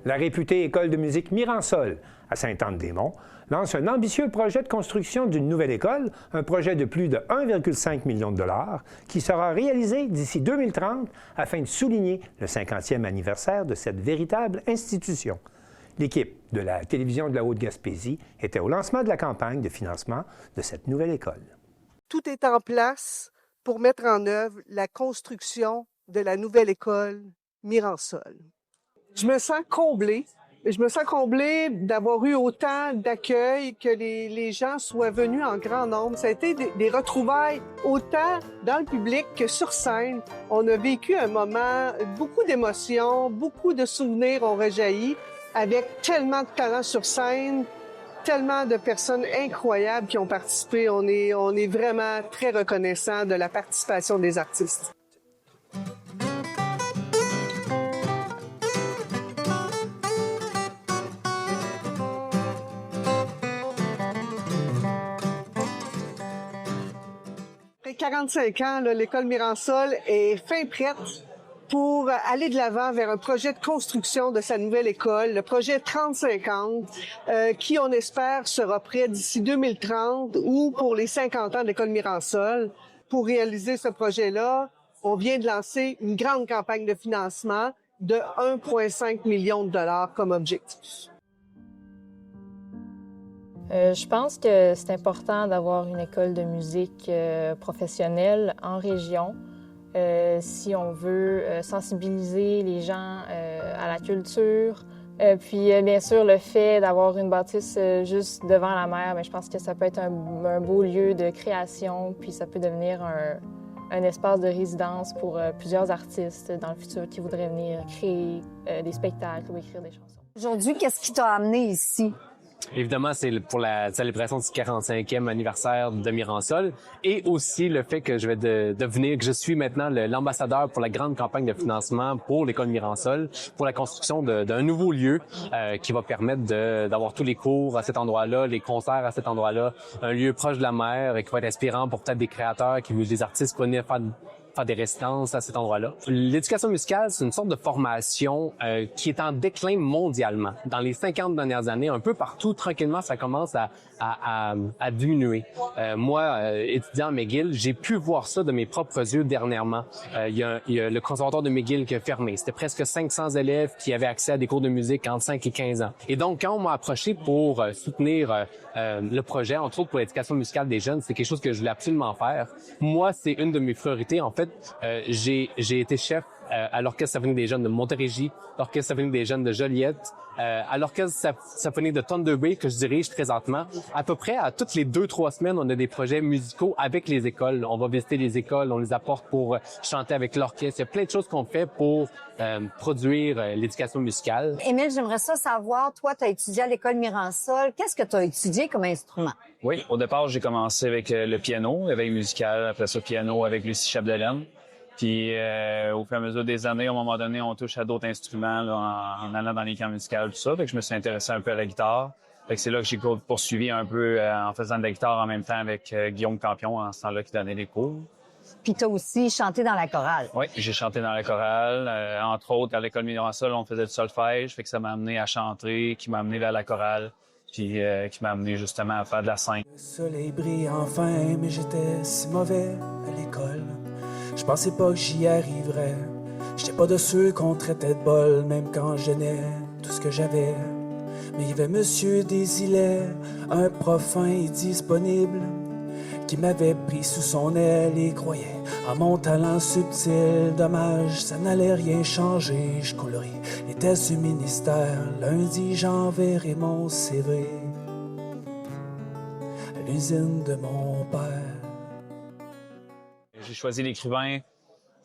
La réputée École de musique Miransol, à Sainte-Anne-des-Monts, lance un ambitieux projet de construction d'une nouvelle école, un projet de plus de 1,5 million de dollars, qui sera réalisé d'ici 2030 afin de souligner le 50e anniversaire de cette véritable institution. L'équipe de la télévision de la Haute-Gaspésie était au lancement de la campagne de financement de cette nouvelle école. Tout est en place pour mettre en œuvre la construction de la nouvelle école Miransol. Je me sens comblée. Je me sens comblée d'avoir eu autant d'accueil, que les gens soient venus en grand nombre. Ça a été des retrouvailles autant dans le public que sur scène. On a vécu un moment, beaucoup d'émotions, beaucoup de souvenirs ont rejailli avec tellement de talent sur scène, tellement de personnes incroyables qui ont participé. On est vraiment très reconnaissants de la participation des artistes. Après 45 ans, l'école Miransol est fin prête pour aller de l'avant vers un projet de construction de sa nouvelle école, le projet 3050, qui, on espère, sera prêt d'ici 2030 ou pour les 50 ans de l'école Miransol. Pour réaliser ce projet-là, on vient de lancer une grande campagne de financement de 1,5 million de dollars comme objectif. Je pense que c'est important d'avoir une école de musique professionnelle en région si on veut sensibiliser les gens à la culture. Puis bien sûr, le fait d'avoir une bâtisse juste devant la mer, je pense que ça peut être un beau lieu de création, puis ça peut devenir un espace de résidence pour plusieurs artistes dans le futur qui voudraient venir créer des spectacles ou écrire des chansons. Aujourd'hui, qu'est-ce qui t'a amené ici? Évidemment, c'est pour la célébration du 45e anniversaire de Miransol et aussi le fait que je vais devenir, que je suis maintenant l'ambassadeur pour la grande campagne de financement pour l'école Miransol, pour la construction d'un nouveau lieu qui va permettre d'avoir tous les cours à cet endroit-là, les concerts à cet endroit-là, un lieu proche de la mer et qui va être inspirant pour peut-être des créateurs, des artistes qui vont venir faire faire des résidences à cet endroit-là. L'éducation musicale, c'est une sorte de formation qui est en déclin mondialement. Dans les 50 dernières années, un peu partout, tranquillement, ça commence à diminuer. Moi, étudiant à McGill, j'ai pu voir ça de mes propres yeux dernièrement. Il y a le conservatoire de McGill qui a fermé. C'était presque 500 élèves qui avaient accès à des cours de musique entre 5 et 15 ans. Et donc, quand on m'a approché pour soutenir le projet, entre autres pour l'éducation musicale des jeunes, c'est quelque chose que je voulais absolument faire. Moi, c'est une de mes priorités. En fait, j'ai été chef à l'Orchestre symphonique des jeunes de Montérégie, l'Orchestre symphonique des jeunes de Joliette, à l'Orchestre symphonique de Thunder Bay que je dirige présentement. À peu près à toutes les 2-3 semaines, on a des projets musicaux avec les écoles. On va visiter les écoles, on les apporte pour chanter avec l'orchestre. Il y a plein de choses qu'on fait pour produire l'éducation musicale. Émile, j'aimerais ça savoir, toi, tu as étudié à l'École Miransol. Qu'est-ce que tu as étudié comme instrument? Oui, au départ, j'ai commencé avec le piano, éveil musical, après ça, piano avec Lucie Chapdelaine. Puis, au fur et à mesure des années, à un moment donné, on touche à d'autres instruments là, en allant dans les camps musicaux, tout ça. Fait que je me suis intéressé un peu à la guitare. Fait que c'est là que j'ai poursuivi un peu en faisant de la guitare en même temps avec Guillaume Campion, en ce temps-là, qui donnait des cours. Puis tu as aussi chanté dans la chorale. Oui, j'ai chanté dans la chorale. Entre autres, à l'École Miransol, on faisait du solfège. Fait que ça m'a amené à chanter, qui m'a amené vers la chorale, puis qui m'a amené justement à faire de la scène. Le soleil brille enfin, mais j'étais si mauvais à l'école. Je pensais pas que j'y arriverais. J'étais pas de ceux qu'on traitait de bol, même quand je donnais tout ce que j'avais. Mais il y avait Monsieur Desilets, un prof fin et disponible, qui m'avait pris sous son aile et croyait à mon talent subtil. Dommage, ça n'allait rien changer. Je colorie les tests du ministère. Lundi, j'enverrai mon CV à l'usine de mon père. J'ai choisi l'écrivain.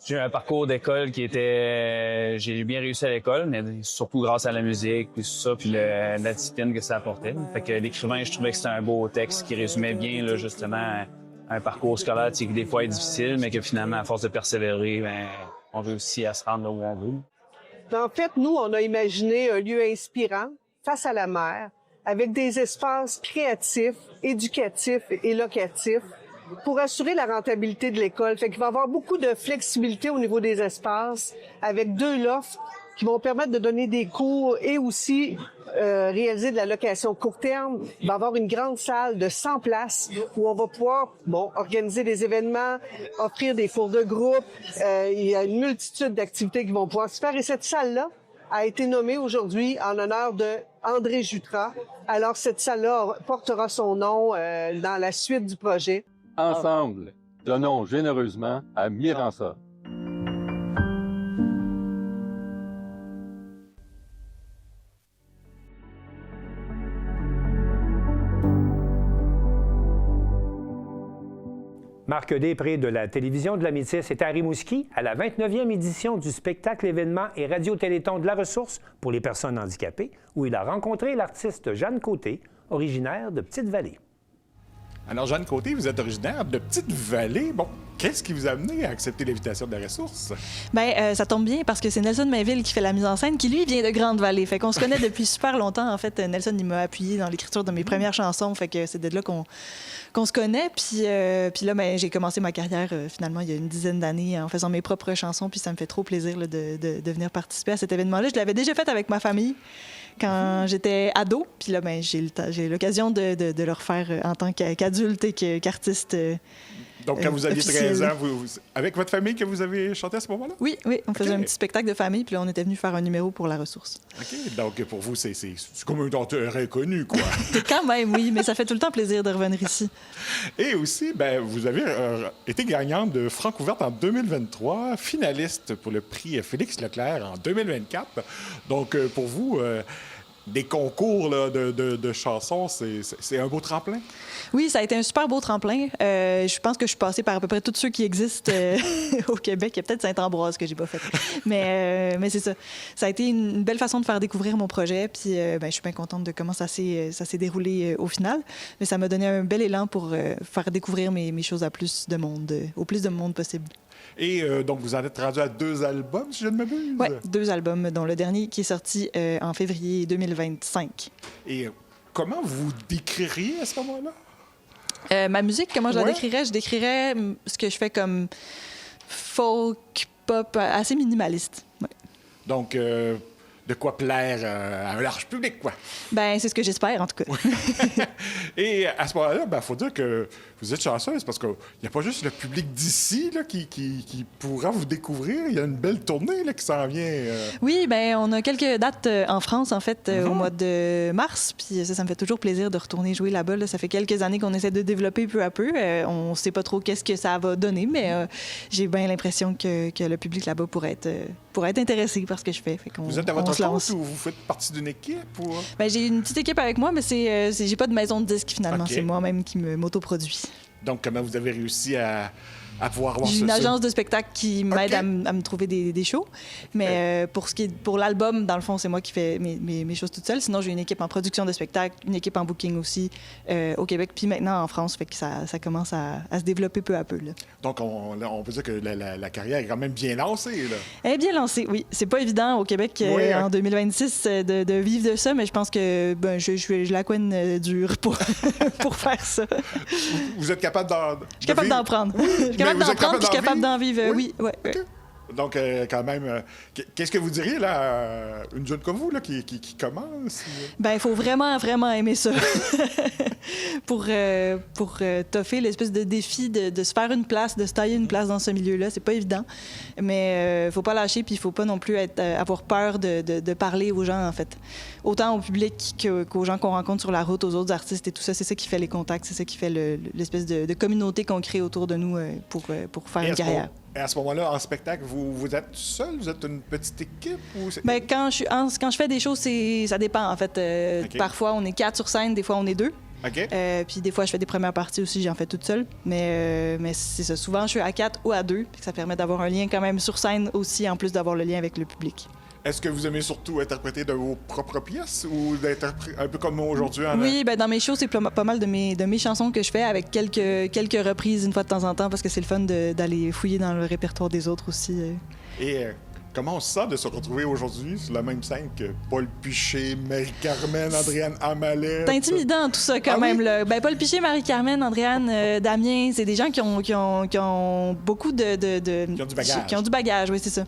J'ai eu un parcours d'école qui était... J'ai bien réussi à l'école, mais surtout grâce à la musique, puis tout ça, puis la discipline que ça apportait. Fait que l'écrivain, je trouvais que c'était un beau texte qui résumait bien, là, justement, un parcours scolaire qui des fois est difficile, mais que finalement, à force de persévérer, ben, on réussit à se rendre là où on veut. En fait, nous, on a imaginé un lieu inspirant, face à la mer, avec des espaces créatifs, éducatifs et locatifs, pour assurer la rentabilité de l'école. Fait qu'il va y avoir beaucoup de flexibilité au niveau des espaces, avec 2 lofts qui vont permettre de donner des cours et aussi réaliser de la location court terme. Il va y avoir une grande salle de 100 places où on va pouvoir organiser des événements, offrir des cours de groupe. Il y a une multitude d'activités qui vont pouvoir se faire. Et cette salle-là a été nommée aujourd'hui en honneur de André Jutras. Alors, cette salle-là portera son nom dans la suite du projet. Ensemble, donnons généreusement à Miransol. Marc Després de la télévision de la Métis est à Rimouski à la 29e édition du spectacle, événement et radio-téléthon de la ressource pour les personnes handicapées, où il a rencontré l'artiste Jeanne Côté, originaire de Petite-Vallée. Alors, Jeanne Côté, vous êtes originaire de Petite-Vallée. Bon, qu'est-ce qui vous a amené à accepter l'invitation de la ressource? Bien, ça tombe bien parce que c'est Nelson Mainville qui fait la mise en scène, qui, lui, vient de Grande-Vallée. Fait qu'on se connaît depuis super longtemps. En fait, Nelson, il m'a appuyé dans l'écriture de mes premières chansons. Fait que c'est de là qu'on se connaît. Puis là, ben, j'ai commencé ma carrière, finalement, il y a une dizaine d'années en faisant mes propres chansons. Puis ça me fait trop plaisir là, de venir participer à cet événement-là. Je l'avais déjà fait avec ma famille quand j'étais ado. Puis là, ben, j'ai l'occasion de le refaire en tant qu'adulte et qu'artiste. Donc, quand vous aviez 13 ans, avec votre famille que vous avez chanté à ce moment-là? Oui, on faisait un petit spectacle de famille, puis là, on était venu faire un numéro pour la ressource. OK, donc pour vous, c'est comme un auteur inconnu, quoi. Quand même, oui, mais ça fait tout le temps plaisir de revenir ici. Et aussi, ben, vous avez été gagnante de Francouverte en 2023, finaliste pour le prix Félix Leclerc en 2024. Donc, pour vous... des concours là, de chansons, c'est un beau tremplin? Oui, ça a été un super beau tremplin. Je pense que je suis passée par à peu près tous ceux qui existent au Québec. Il y a peut-être Saint-Ambroise que j'ai pas fait. Mais c'est ça. Ça a été une belle façon de faire découvrir mon projet. Puis je suis bien contente de comment ça s'est déroulé au final. Mais ça m'a donné un bel élan pour faire découvrir mes choses à plus de monde, au plus de monde possible. Et donc, vous en êtes rendu à 2 albums, si je ne m'abuse? Oui, 2 albums, dont le dernier qui est sorti en février 2025. Et comment vous décririez à ce moment-là? Ma musique, comment je la décrirais? Je décrirais ce que je fais comme folk, pop, assez minimaliste. Ouais. Donc, de quoi plaire à un large public, quoi. Ben, c'est ce que j'espère, en tout cas. Et à ce moment-là, il faut dire que vous êtes chanceuse parce qu'il n'y a pas juste le public d'ici là, qui pourra vous découvrir. Il y a une belle tournée là, qui s'en vient. Oui, ben on a quelques dates en France, en fait, au mois de mars. Puis ça me fait toujours plaisir de retourner jouer là-bas. Là. Ça fait quelques années qu'on essaie de développer peu à peu. On ne sait pas trop qu'est-ce que ça va donner, mais j'ai bien l'impression que le public là-bas pourrait être intéressé par ce que je fais. Vous êtes à votre compte ou vous faites partie d'une équipe? Ou... Ben, j'ai une petite équipe avec moi, mais j'ai pas de maison de disque finalement. Okay. C'est moi-même qui m'autoproduit. Donc, comment vous avez réussi à pouvoir avoir J'ai une agence de spectacle qui m'aide à me trouver des shows. Mais pour l'album, dans le fond, c'est moi qui fais mes choses toute seule. Sinon, j'ai une équipe en production de spectacle, une équipe en booking aussi au Québec, puis maintenant en France. Fait que ça commence à se développer peu à peu. Là. Donc, on peut dire que la carrière est quand même bien lancée. Là. Elle est bien lancée, oui. C'est pas évident au Québec en 2026 de vivre de ça, mais je pense que je la couenne dure pour faire ça. Vous êtes capable d'en Je suis capable d'en prendre. Je suis capable d'en vivre, oui. Ouais. Donc, quand même, qu'est-ce que vous diriez, là, une jeune comme vous, là, qui commence? Ben, il faut vraiment, vraiment aimer ça pour toffer l'espèce de défi de se faire une place, de se tailler une place dans ce milieu-là. C'est pas évident, mais il faut pas lâcher, puis il faut pas non plus avoir peur de parler aux gens, en fait. Autant au public qu'aux gens qu'on rencontre sur la route, aux autres artistes et tout ça. C'est ça qui fait les contacts, c'est ça qui fait l'espèce de communauté qu'on crée autour de nous pour faire une carrière. Et à ce moment-là, en spectacle, vous êtes seul? Vous êtes une petite équipe? Ou bien, quand je fais des choses, ça dépend, en fait. Okay. Parfois, on est 4 sur scène, des fois, on est 2. Okay. Puis des fois, je fais des premières parties aussi, j'en fais toute seule. Mais c'est ça. Souvent, je suis à 4 ou à 2. Puis ça permet d'avoir un lien quand même sur scène aussi, en plus d'avoir le lien avec le public. Est-ce que vous aimez surtout interpréter de vos propres pièces ou d'interpréter un peu comme moi aujourd'hui? Oui, ben dans mes shows, c'est pas mal de mes chansons que je fais avec quelques reprises une fois de temps en temps parce que c'est le fun d'aller fouiller dans le répertoire des autres aussi. Et comment on se sent de se retrouver aujourd'hui sur la même scène que Paul Piché, Marie-Carmen, Andréane Amalette? C'est intimidant tout ça quand même. Oui? Là. Ben, Paul Piché, Marie-Carmen, Andréane, Damien, c'est des gens qui ont beaucoup de... Qui ont du bagage. Qui ont du bagage, oui, c'est ça.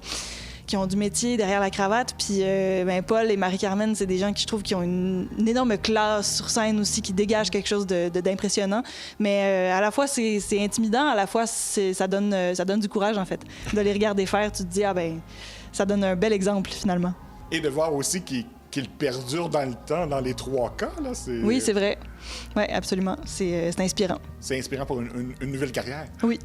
Qui ont du métier derrière la cravate. Puis Paul et Marie-Carmen, c'est des gens qui, je trouve, qui ont une énorme classe sur scène aussi, qui dégagent quelque chose d'impressionnant. Mais à la fois, c'est intimidant, à la fois, ça donne du courage, en fait. De les regarder faire, tu te dis, ça donne un bel exemple, finalement. Et de voir aussi qu'il perdure dans le temps, dans les 3 cas, là. Oui, c'est vrai. Oui, absolument. C'est inspirant. C'est inspirant pour une nouvelle carrière. Oui.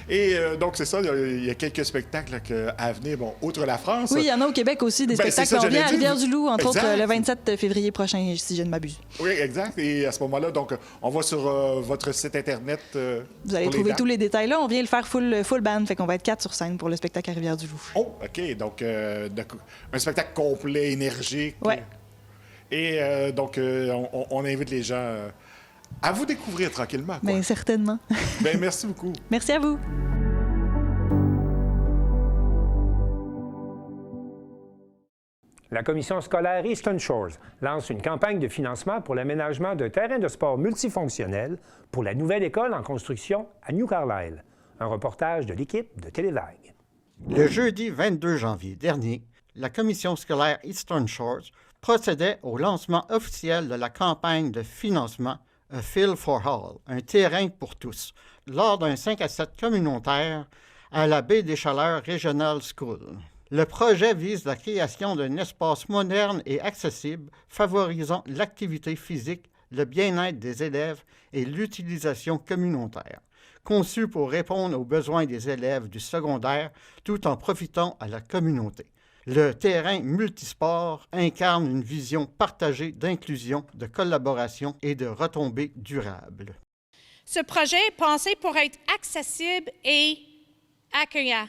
Et donc, c'est ça, il y a quelques spectacles à venir, outre la France. Oui, il y en a au Québec aussi, des spectacles. On vient à Rivière-du-Loup, entre autres, le 27 février prochain, si je ne m'abuse. Oui, exact. Et à ce moment-là, donc, on va sur votre site Internet. Vous allez trouver tous les détails là. On vient le faire full band, fait qu'on va être 4 sur scène pour le spectacle à Rivière-du-Loup. Oh, OK. Donc, un spectacle complet, énergique. Oui. Et donc, on invite les gens à vous découvrir tranquillement. Bien, certainement. Bien, merci beaucoup. Merci à vous. La commission scolaire Eastern Shores lance une campagne de financement pour l'aménagement d'un terrain de sport multifonctionnel pour la nouvelle école en construction à New Carlisle. Un reportage de l'équipe de Télévague. Le jeudi 22 janvier dernier, la commission scolaire Eastern Shores procédait au lancement officiel de la campagne de financement A Field for All, un terrain pour tous, lors d'un 5 à 7 communautaire à la Baie des Chaleurs Regional School. Le projet vise la création d'un espace moderne et accessible favorisant l'activité physique, le bien-être des élèves et l'utilisation communautaire, conçu pour répondre aux besoins des élèves du secondaire tout en profitant à la communauté. Le terrain multisport incarne une vision partagée d'inclusion, de collaboration et de retombées durables. Ce projet est pensé pour être accessible et accueillant.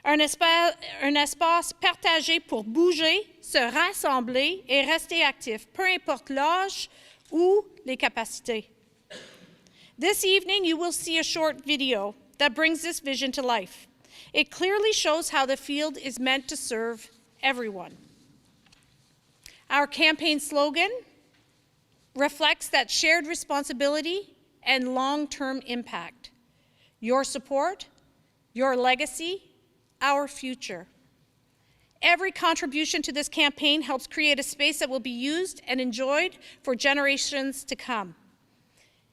Un espace partagé pour bouger, se rassembler et rester actif, peu importe l'âge ou les capacités. This evening, you will see a short video that brings this vision to life. It clearly shows how the field is meant to serve everyone. Our campaign slogan reflects that shared responsibility and long-term impact. Your support your legacy, our future. Every contribution to this campaign helps create a space that will be used and enjoyed for generations to come.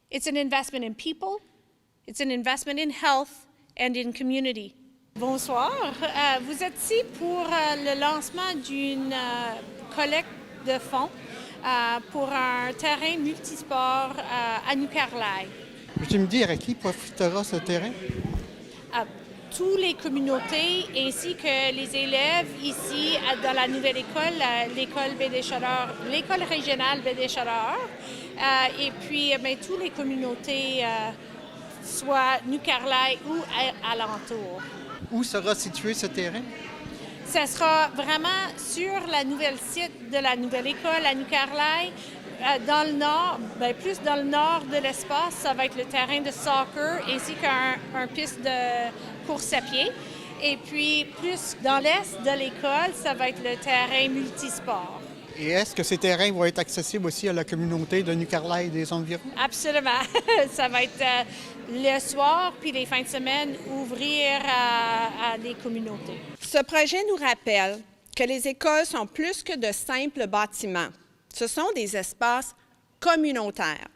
It's an investment in people, it's an investment in health and in community. Bonsoir, vous êtes ici pour le lancement d'une collecte de fonds pour un terrain multisport à New Carlisle. Peux-tu me dire à qui profitera ce terrain? Toutes les communautés ainsi que les élèves ici dans la nouvelle école, l'école Baie-des-Chaleurs, l'école régionale Baie-des-Chaleurs, et puis toutes les communautés, soit New Carlisle ou alentour. Où sera situé ce terrain? Ça sera vraiment sur la nouvelle site de la nouvelle école à New Carlisle. Dans le nord, plus dans le nord de l'espace, ça va être le terrain de soccer ainsi qu'un piste de course à pied. Et puis plus dans l'est de l'école, ça va être le terrain multisport. Et est-ce que ces terrains vont être accessibles aussi à la communauté de New Carlisle et des environs? Absolument. Ça va être le soir puis les fins de semaine ouvrir à des communautés. Ce projet nous rappelle que les écoles sont plus que de simples bâtiments. Ce sont des espaces communautaires.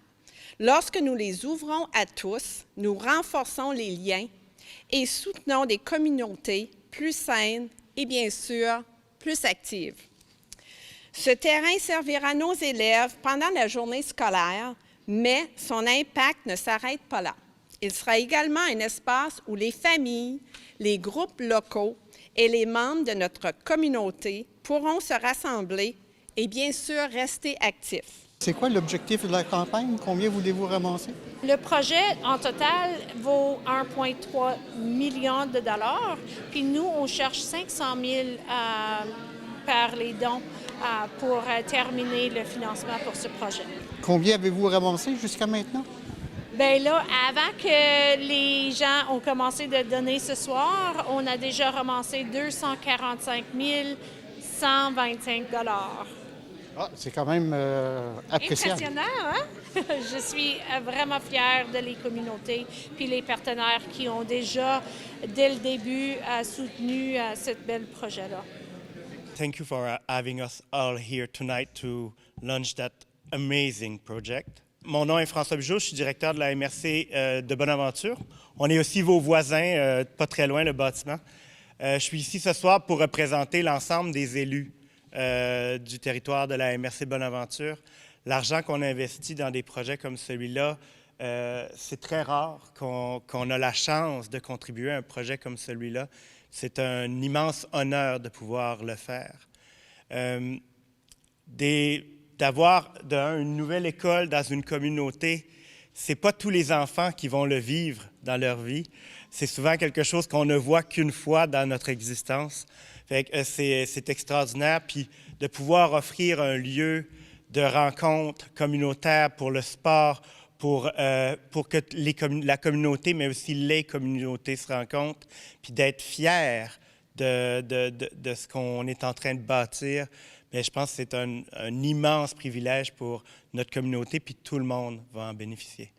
Lorsque nous les ouvrons à tous, nous renforçons les liens et soutenons des communautés plus saines et bien sûr plus actives. Ce terrain servira nos élèves pendant la journée scolaire, mais son impact ne s'arrête pas là. Il sera également un espace où les familles, les groupes locaux et les membres de notre communauté pourront se rassembler et bien sûr rester actifs. C'est quoi l'objectif de la campagne? Combien voulez-vous ramasser? Le projet, en total, vaut 1,3 million de dollars. Puis nous, on cherche 500 000 par les dons pour terminer le financement pour ce projet. Combien avez-vous ramassé jusqu'à maintenant? Bien là, avant que les gens ont commencé de donner ce soir, on a déjà ramassé 245 125 $. Ah, c'est quand même appréciable. Impressionnant, hein? Je suis vraiment fière de les communautés puis les partenaires qui ont déjà, dès le début, soutenu ce bel projet-là. Thank you for having us all here tonight to launch that amazing project. Mon nom est François Bugeaud, je suis directeur de la MRC de Bonaventure. On est aussi vos voisins, pas très loin, le bâtiment. Je suis ici ce soir pour représenter l'ensemble des élus du territoire de la MRC Bonaventure. L'argent qu'on investit dans des projets comme celui-là, c'est très rare qu'on a la chance de contribuer à un projet comme celui-là. C'est un immense honneur de pouvoir le faire. D'avoir une nouvelle école dans une communauté, c'est pas tous les enfants qui vont le vivre dans leur vie. C'est souvent quelque chose qu'on ne voit qu'une fois dans notre existence. Fait que c'est extraordinaire. Puis de pouvoir offrir un lieu de rencontre communautaire pour le sport, pour que la communauté, mais aussi les communautés se rencontrent, puis d'être fiers de ce qu'on est en train de bâtir. Bien, je pense que c'est un immense privilège pour notre communauté, puis tout le monde va en bénéficier.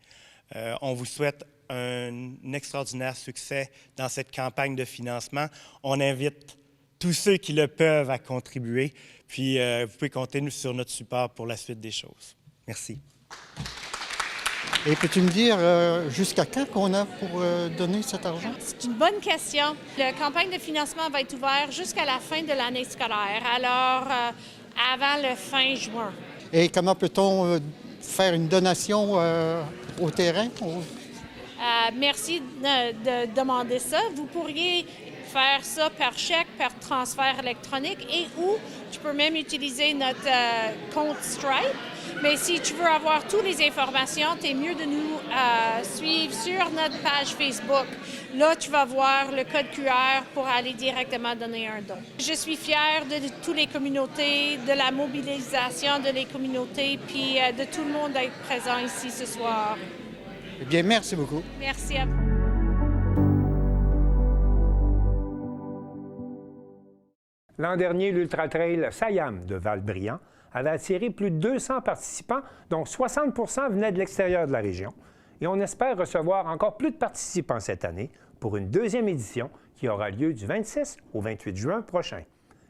On vous souhaite un extraordinaire succès dans cette campagne de financement. On invite tous ceux qui le peuvent à contribuer, puis vous pouvez compter sur notre support pour la suite des choses. Merci. Et peux-tu me dire jusqu'à quand qu'on a pour donner cet argent? C'est une bonne question. La campagne de financement va être ouverte jusqu'à la fin de l'année scolaire, alors avant le fin juin. Et comment peut-on faire une donation au terrain? Merci de demander ça. Vous pourriez faire ça par chèque, par transfert électronique et ou tu peux même utiliser notre compte Stripe. Mais si tu veux avoir toutes les informations, c'est mieux de nous suivre sur notre page Facebook. Là, tu vas voir le code QR pour aller directement donner un don. Je suis fière de toutes les communautés, de la mobilisation de les communautés, puis de tout le monde d'être présent ici ce soir. Eh bien, merci beaucoup. Merci à vous. L'an dernier, l'Ultra-Trail Siam de Val-Briand avait attiré plus de 200 participants, dont 60 venaient de l'extérieur de la région. Et on espère recevoir encore plus de participants cette année pour une deuxième édition qui aura lieu du 26 au 28 juin prochain.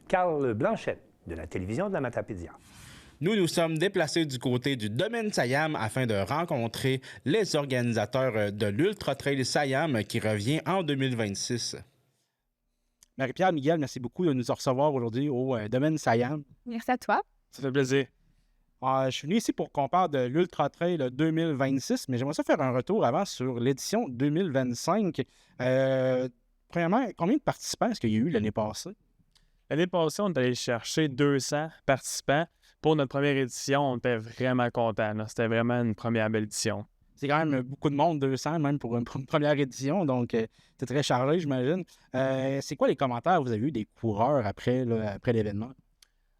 Carl Blanchette, de la télévision de la Matapédia. Nous nous sommes déplacés du côté du domaine Siam afin de rencontrer les organisateurs de l'Ultra Trail Siam qui revient en 2026. Marie-Pierre, Miguel, merci beaucoup de nous recevoir aujourd'hui au domaine Siam. Merci à toi. Ça fait plaisir. Je suis venu ici pour qu'on parle de l'Ultra Trail 2026, mais j'aimerais ça faire un retour avant sur l'édition 2025. Premièrement, combien de participants est-ce qu'il y a eu l'année passée? L'année passée, on est allé chercher 200 participants. Pour notre première édition, on était vraiment contents. C'était vraiment une première belle édition. C'est quand même beaucoup de monde, 200 même pour une première édition, donc c'est très chargé, j'imagine. C'est quoi les commentaires que vous avez eu des coureurs après l'événement?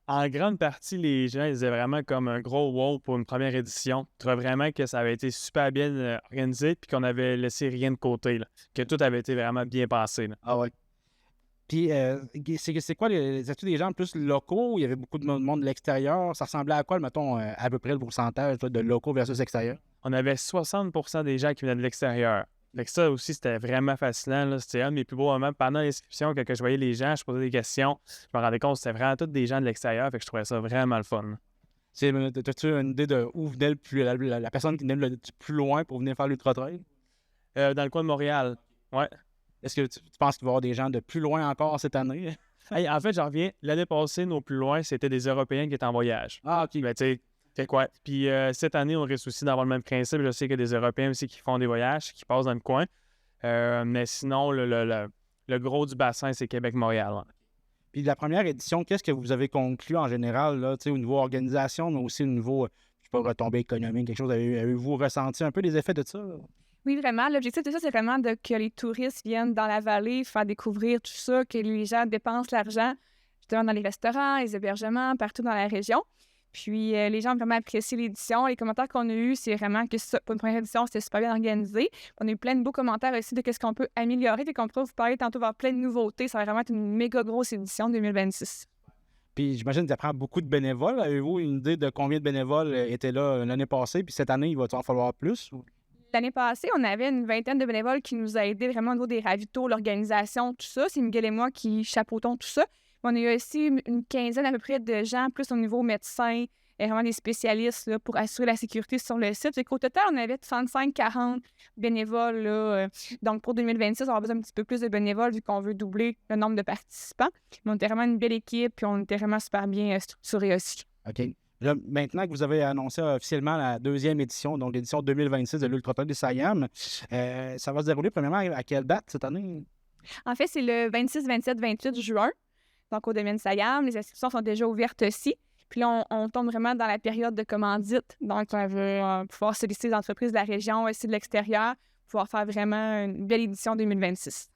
En grande partie, les gens ils disaient vraiment comme un gros wow pour une première édition. Je trouvais vraiment que ça avait été super bien organisé puis qu'on avait laissé rien de côté, là, que tout avait été vraiment bien passé. Là. Ah ouais. Puis, c'est quoi, as-tu des gens plus locaux? Il y avait beaucoup de monde de l'extérieur. Ça ressemblait à quoi, mettons, à peu près le pourcentage de locaux versus extérieurs? On avait 60% des gens qui venaient de l'extérieur. Fait que ça aussi, c'était vraiment fascinant. Là. C'était un de mes plus beaux moments. Pendant l'inscription, quand je voyais les gens, je posais des questions, je me rendais compte que c'était vraiment tous des gens de l'extérieur. Fait que je trouvais ça vraiment le fun. As-tu une idée de où venait la personne qui venait du plus loin pour venir faire l'Ultra Trail? Dans le coin de Montréal, ouais. Est-ce que tu penses qu'il va y avoir des gens de plus loin encore cette année? Hey, en fait, j'en reviens. L'année passée, nos plus loin, c'était des Européens qui étaient en voyage. Ah, OK. Ben, tu sais, fait quoi? Puis cette année, on risque aussi d'avoir le même principe. Je sais qu'il y a des Européens aussi qui font des voyages, qui passent dans le coin. Mais sinon, le gros du bassin, c'est Québec-Montréal. Ouais. Puis la première édition, qu'est-ce que vous avez conclu en général, là, au niveau organisation, mais aussi au niveau, je sais pas, retombée économique, quelque chose? Avez-vous ressenti un peu les effets de ça? Là? Oui, vraiment. L'objectif de ça, c'est vraiment que les touristes viennent dans la vallée, faire découvrir tout ça, que les gens dépensent l'argent justement dans les restaurants, les hébergements, partout dans la région. Puis les gens ont vraiment apprécié l'édition. Les commentaires qu'on a eus, c'est vraiment que ça, pour une première édition, c'était super bien organisé. On a eu plein de beaux commentaires aussi de ce qu'on peut améliorer. Puis qu'on peut vous parler tantôt voir plein de nouveautés. Ça va vraiment être une méga grosse édition 2026. Puis j'imagine que ça prend beaucoup de bénévoles. Avez-vous une idée de combien de bénévoles étaient là l'année passée? Puis cette année, il va en falloir plus? Ou... L'année passée, on avait une vingtaine de bénévoles qui nous a aidés vraiment au niveau des ravitaux, l'organisation, tout ça. C'est Miguel et moi qui chapeautons tout ça. On a eu aussi une quinzaine à peu près de gens, plus au niveau médecin, et vraiment des spécialistes là, pour assurer la sécurité sur le site. Au total, on avait 35-40 bénévoles. Là, donc, pour 2026, on aura besoin un petit peu plus de bénévoles vu qu'on veut doubler le nombre de participants. Mais on était vraiment une belle équipe puis on était vraiment super bien structurés aussi. OK. Là, maintenant que vous avez annoncé officiellement la deuxième édition, donc l'édition 2026 de l'Ultra Trail du Siam, ça va se dérouler premièrement à quelle date cette année? En fait, c'est le 26, 27, 28 juin. Donc, au domaine Siam, les inscriptions sont déjà ouvertes aussi. Puis là, on tombe vraiment dans la période de commandite. Donc, on veut pouvoir solliciter les entreprises de la région, aussi de l'extérieur, pouvoir faire vraiment une belle édition 2026.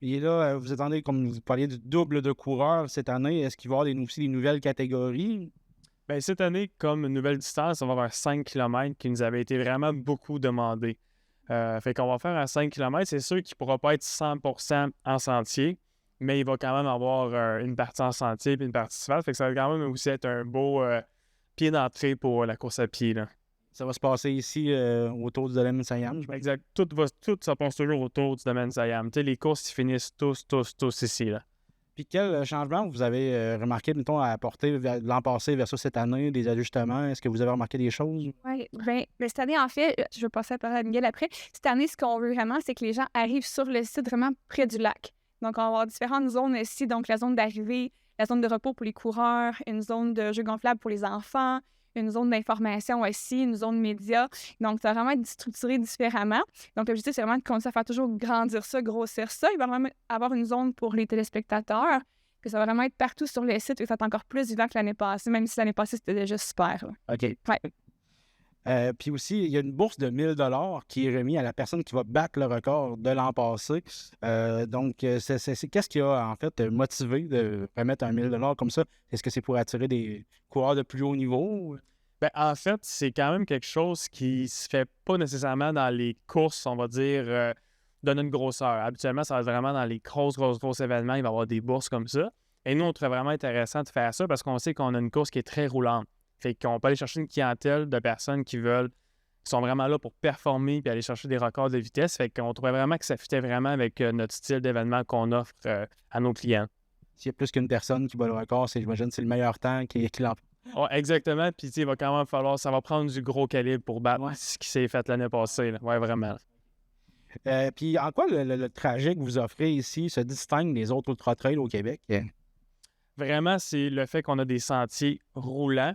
Et là, vous attendez, comme vous parliez, du double de coureurs cette année. Est-ce qu'il va y avoir aussi des nouvelles catégories? Bien, cette année, comme une nouvelle distance, on va avoir un 5 km qui nous avait été vraiment beaucoup demandé. Fait qu'on va faire un 5 km. C'est sûr qu'il ne pourra pas être 100% en sentier, mais il va quand même avoir une partie en sentier et une partie asphalte. Fait que ça va quand même aussi être un beau pied d'entrée pour la course à pied. Là. Ça va se passer ici autour du domaine Siam. Exact. Tout se passe toujours autour du domaine Siam. Tu sais, les courses ils finissent tous ici. Là. Puis quel changement vous avez remarqué, mettons, à apporter l'an passé versus cette année, des ajustements? Est-ce que vous avez remarqué des choses? Oui, bien, cette année, en fait, je vais passer à parler à Miguel après. Cette année, ce qu'on veut vraiment, c'est que les gens arrivent sur le site vraiment près du lac. Donc, on va avoir différentes zones ici. Donc, la zone d'arrivée, la zone de repos pour les coureurs, une zone de jeux gonflables pour les enfants, une zone d'information aussi, une zone média. Donc, ça va vraiment être structuré différemment. Donc, l'objectif, c'est vraiment de continuer à faire toujours grandir ça, grossir ça. Il va vraiment avoir une zone pour les téléspectateurs, que ça va vraiment être partout sur le site et ça va être encore plus vivant que l'année passée, même si l'année passée, c'était déjà super. Là. OK. Ouais. Puis aussi, il y a une bourse de 1 000 qui est remise à la personne qui va battre le record de l'an passé. Donc, qu'est-ce qui a en fait motivé de remettre un 1 000 comme ça? Est-ce que c'est pour attirer des coureurs de plus haut niveau? Bien, en fait, c'est quand même quelque chose qui se fait pas nécessairement dans les courses, on va dire, de notre grosseur. Habituellement, ça va être vraiment dans les gros événements, il va y avoir des bourses comme ça. Et nous, on trouve vraiment intéressant de faire ça parce qu'on sait qu'on a une course qui est très roulante. Fait qu'on peut aller chercher une clientèle de personnes qui veulent qui sont vraiment là pour performer et aller chercher des records de vitesse. Fait qu'on trouvait vraiment que ça fitait vraiment avec notre style d'événement qu'on offre à nos clients. S'il y a plus qu'une personne qui bat le record, j'imagine que c'est le meilleur temps qui l'emporte. Ouais, exactement. Puis, il va quand même falloir, ça va prendre du gros calibre pour battre ce qui s'est fait l'année passée. Oui, vraiment. Puis, en quoi le trajet que vous offrez ici se distingue des autres ultra-trails au Québec? Vraiment, c'est le fait qu'on a des sentiers roulants.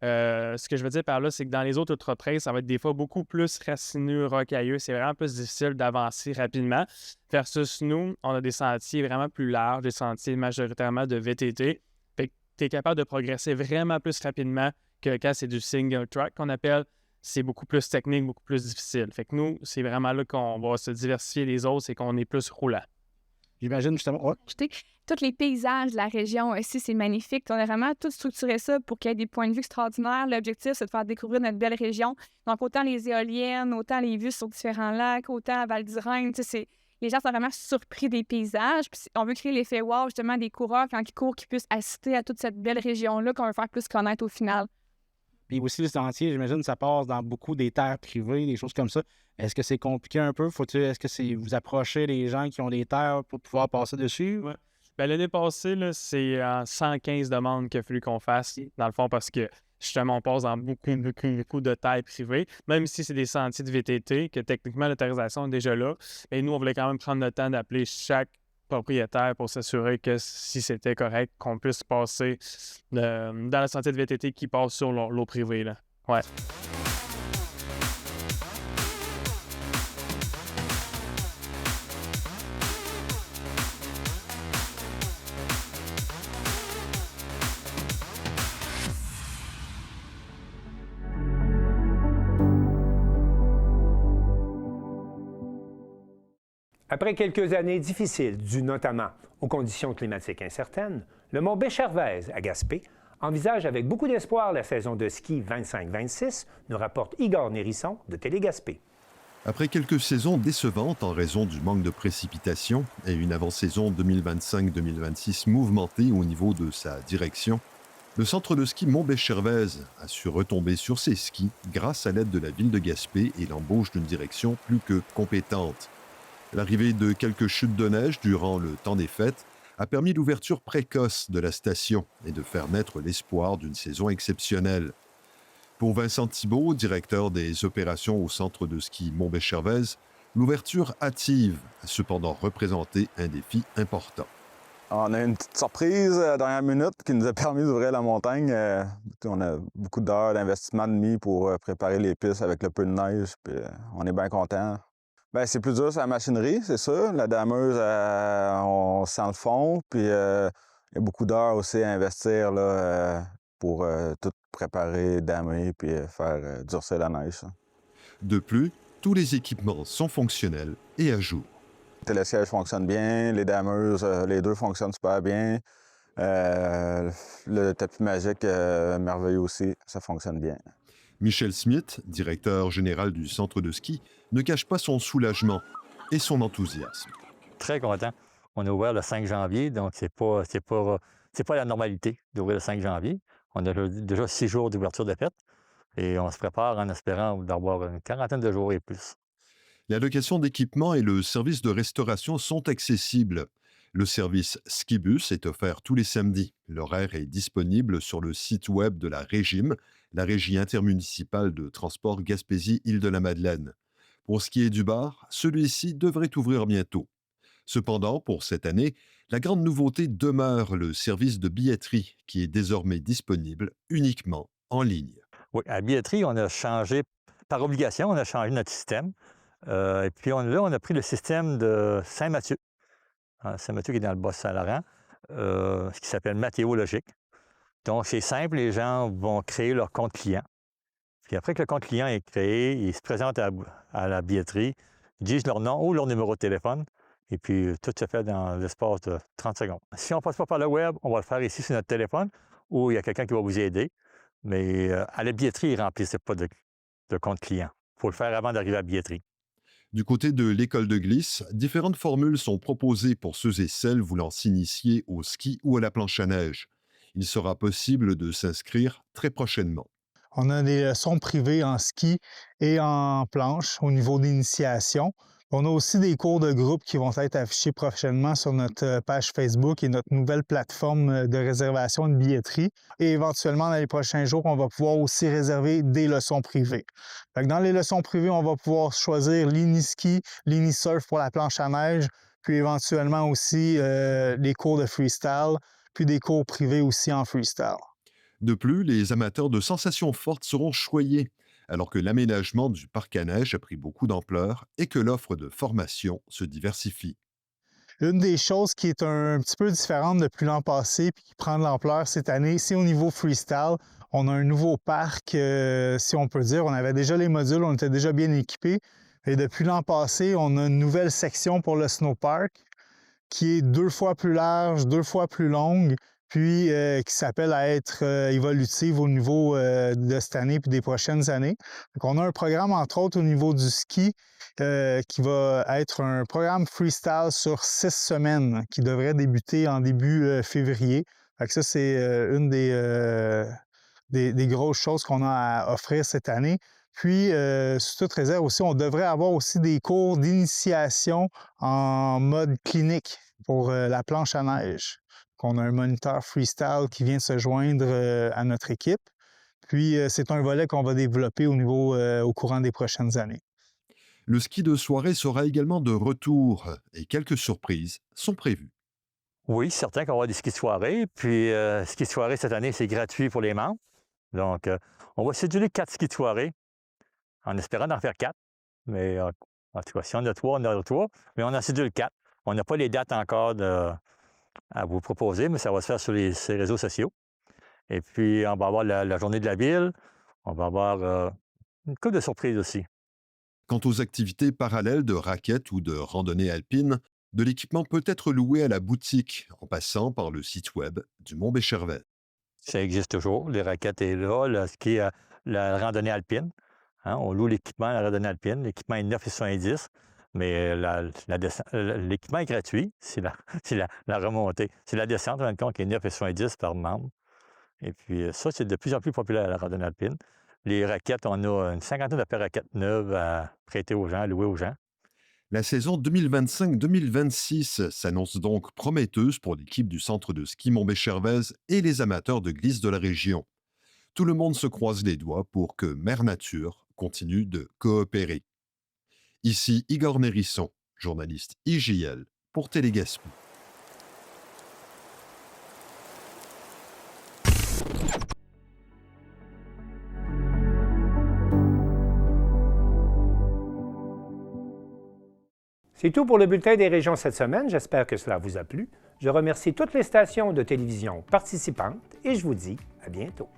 Ce que je veux dire par là, c'est que dans les autres ultra-trails, ça va être des fois beaucoup plus racineux, rocailleux. C'est vraiment plus difficile d'avancer rapidement. Versus nous, on a des sentiers vraiment plus larges, des sentiers majoritairement de VTT. Fait que tu es capable de progresser vraiment plus rapidement que quand c'est du single track qu'on appelle. C'est beaucoup plus technique, beaucoup plus difficile. Fait que nous, c'est vraiment là qu'on va se diversifier les autres, c'est qu'on est plus roulant. J'imagine justement. Ouais. Tous les paysages de la région ici, c'est magnifique. On a vraiment tout structuré ça pour qu'il y ait des points de vue extraordinaires. L'objectif, c'est de faire découvrir notre belle région. Donc, autant les éoliennes, autant les vues sur différents lacs, autant à Val-d'Irène. Les gens sont vraiment surpris des paysages. Puis on veut créer l'effet wow, justement, des coureurs, quand ils courent, qui puissent assister à toute cette belle région-là qu'on veut faire plus connaître au final. Puis aussi, le sentier, j'imagine, ça passe dans beaucoup des terres privées, des choses comme ça. Est-ce que c'est compliqué un peu? Est-ce que vous approchez les gens qui ont des terres pour pouvoir passer dessus? Ouais. Bien, l'année passée, là, c'est 115 demandes qu'il a fallu qu'on fasse, dans le fond, parce que justement, on passe dans beaucoup de terres privées. Même si c'est des sentiers de VTT, que techniquement, l'autorisation est déjà là. Et nous, on voulait quand même prendre le temps d'appeler chaque propriétaire pour s'assurer que si c'était correct, qu'on puisse passer dans le sentier de VTT qui passe sur l'eau privée. Là. Ouais. Après quelques années difficiles, dues notamment aux conditions climatiques incertaines, le mont Béchervaise, à Gaspé, envisage avec beaucoup d'espoir la saison de ski 25-26, nous rapporte Igor Nérisson de Télé Gaspé. Après quelques saisons décevantes en raison du manque de précipitations et une avant-saison 2025-2026 mouvementée au niveau de sa direction, le centre de ski Mont-Béchervaise a su retomber sur ses skis grâce à l'aide de la ville de Gaspé et l'embauche d'une direction plus que compétente. L'arrivée de quelques chutes de neige durant le temps des fêtes a permis l'ouverture précoce de la station et de faire naître l'espoir d'une saison exceptionnelle. Pour Vincent Thibault, directeur des opérations au centre de ski Mont-Béchervaise, l'ouverture hâtive a cependant représenté un défi important. On a une petite surprise à la dernière minute qui nous a permis d'ouvrir la montagne. On a beaucoup d'heures d'investissement de mis pour préparer les pistes avec le peu de neige, puis on est bien contents. Bien, c'est plus dur sur la machinerie, c'est sûr. La dameuse, on sent le fond, puis il y a beaucoup d'heures aussi à investir là, pour tout préparer, damer, puis faire durcir la neige. De plus, tous les équipements sont fonctionnels et à jour. Le télésiège fonctionne bien, les dameuses, les deux fonctionnent super bien. Le tapis magique, merveilleux aussi, ça fonctionne bien. Michel Smith, directeur général du centre de ski, ne cache pas son soulagement et son enthousiasme. Très content. On a ouvert le 5 janvier, donc c'est pas la normalité d'ouvrir le 5 janvier. On a déjà 6 jours d'ouverture de fête et on se prépare en espérant d'avoir une quarantaine de jours et plus. La location d'équipements et le service de restauration sont accessibles. Le service Skibus est offert tous les samedis. L'horaire est disponible sur le site web de la Régime, la Régie intermunicipale de transport Gaspésie-Île-de-la-Madeleine. Pour ce qui est du bar, celui-ci devrait ouvrir bientôt. Cependant, pour cette année, la grande nouveauté demeure le service de billetterie qui est désormais disponible uniquement en ligne. Oui, à la billetterie, on a changé, par obligation, on a changé notre système. Et puis on a pris le système de Saint-Mathieu. Saint-Mathieu qui est dans le Bas-Saint-Laurent, ce qui s'appelle Mathéologique. Donc, c'est simple, les gens vont créer leur compte client. Puis après que le compte client est créé, ils se présentent à la billetterie, ils disent leur nom ou leur numéro de téléphone, et puis tout se fait dans l'espace de 30 secondes. Si on ne passe pas par le web, on va le faire ici sur notre téléphone, ou il y a quelqu'un qui va vous aider. Mais à la billetterie, ils ne remplissent pas de compte client. Il faut le faire avant d'arriver à la billetterie. Du côté de l'école de glisse, différentes formules sont proposées pour ceux et celles voulant s'initier au ski ou à la planche à neige. Il sera possible de s'inscrire très prochainement. On a des leçons privées en ski et en planche au niveau d'initiation. On a aussi des cours de groupe qui vont être affichés prochainement sur notre page Facebook et notre nouvelle plateforme de réservation de billetterie. Et éventuellement, dans les prochains jours, on va pouvoir aussi réserver des leçons privées. Fait que dans les leçons privées, on va pouvoir choisir l'ini-ski, l'ini-surf pour la planche à neige, puis éventuellement aussi les cours de freestyle, puis des cours privés aussi en freestyle. De plus, les amateurs de sensations fortes seront choyés, alors que l'aménagement du parc à neige a pris beaucoup d'ampleur et que l'offre de formation se diversifie. Une des choses qui est un petit peu différente depuis l'an passé et qui prend de l'ampleur cette année, c'est au niveau freestyle. On a un nouveau parc, si on peut dire. On avait déjà les modules, on était déjà bien équipés. Et depuis l'an passé, on a une nouvelle section pour le snowpark qui est 2 fois plus large, 2 fois plus longue, puis qui s'appelle à être évolutive au niveau de cette année puis des prochaines années. Donc, on a un programme, entre autres, au niveau du ski qui va être un programme freestyle sur 6 semaines qui devrait débuter en début février. Fait que ça, c'est une des grosses choses qu'on a à offrir cette année. Puis, sous toute réserve aussi, on devrait avoir aussi des cours d'initiation en mode clinique pour la planche à neige. On a un moniteur freestyle qui vient se joindre à notre équipe. Puis, c'est un volet qu'on va développer au courant des prochaines années. Le ski de soirée sera également de retour et quelques surprises sont prévues. Oui, certain qu'on va avoir des skis de soirée. Puis, ski de soirée cette année, c'est gratuit pour les membres. Donc, on va céduler 4 skis de soirée en espérant d'en faire 4. Mais en tout cas, si on a 3, on a 3. Mais on en cédule 4. On n'a pas les dates encore à vous proposer, mais ça va se faire sur ces réseaux sociaux. Et puis, on va avoir la journée de la ville. On va avoir une couple de surprises aussi. Quant aux activités parallèles de raquettes ou de randonnée alpine, de l'équipement peut être loué à la boutique en passant par le site web du Mont-Béchervaise. Ça existe toujours. Les raquettes est là, le ski, la randonnée alpine. Hein, on loue l'équipement à la randonnée alpine. L'équipement est 9,70 $. Mais l'équipement est gratuit, c'est la remontée. C'est la descente, en fin de compte, qui est 9,70 $ par membre. Et puis ça, c'est de plus en plus populaire, la randonnée alpine. Les raquettes, on a une cinquantaine de paires de raquettes neuves à prêter aux gens, à louer aux gens. La saison 2025-2026 s'annonce donc prometteuse pour l'équipe du centre de ski Mont-Béchervaise et les amateurs de glisse de la région. Tout le monde se croise les doigts pour que Mère Nature continue de coopérer. Ici Igor Nérisson, journaliste IJL pour Télégaspé. C'est tout pour le bulletin des régions cette semaine. J'espère que cela vous a plu. Je remercie toutes les stations de télévision participantes et je vous dis à bientôt.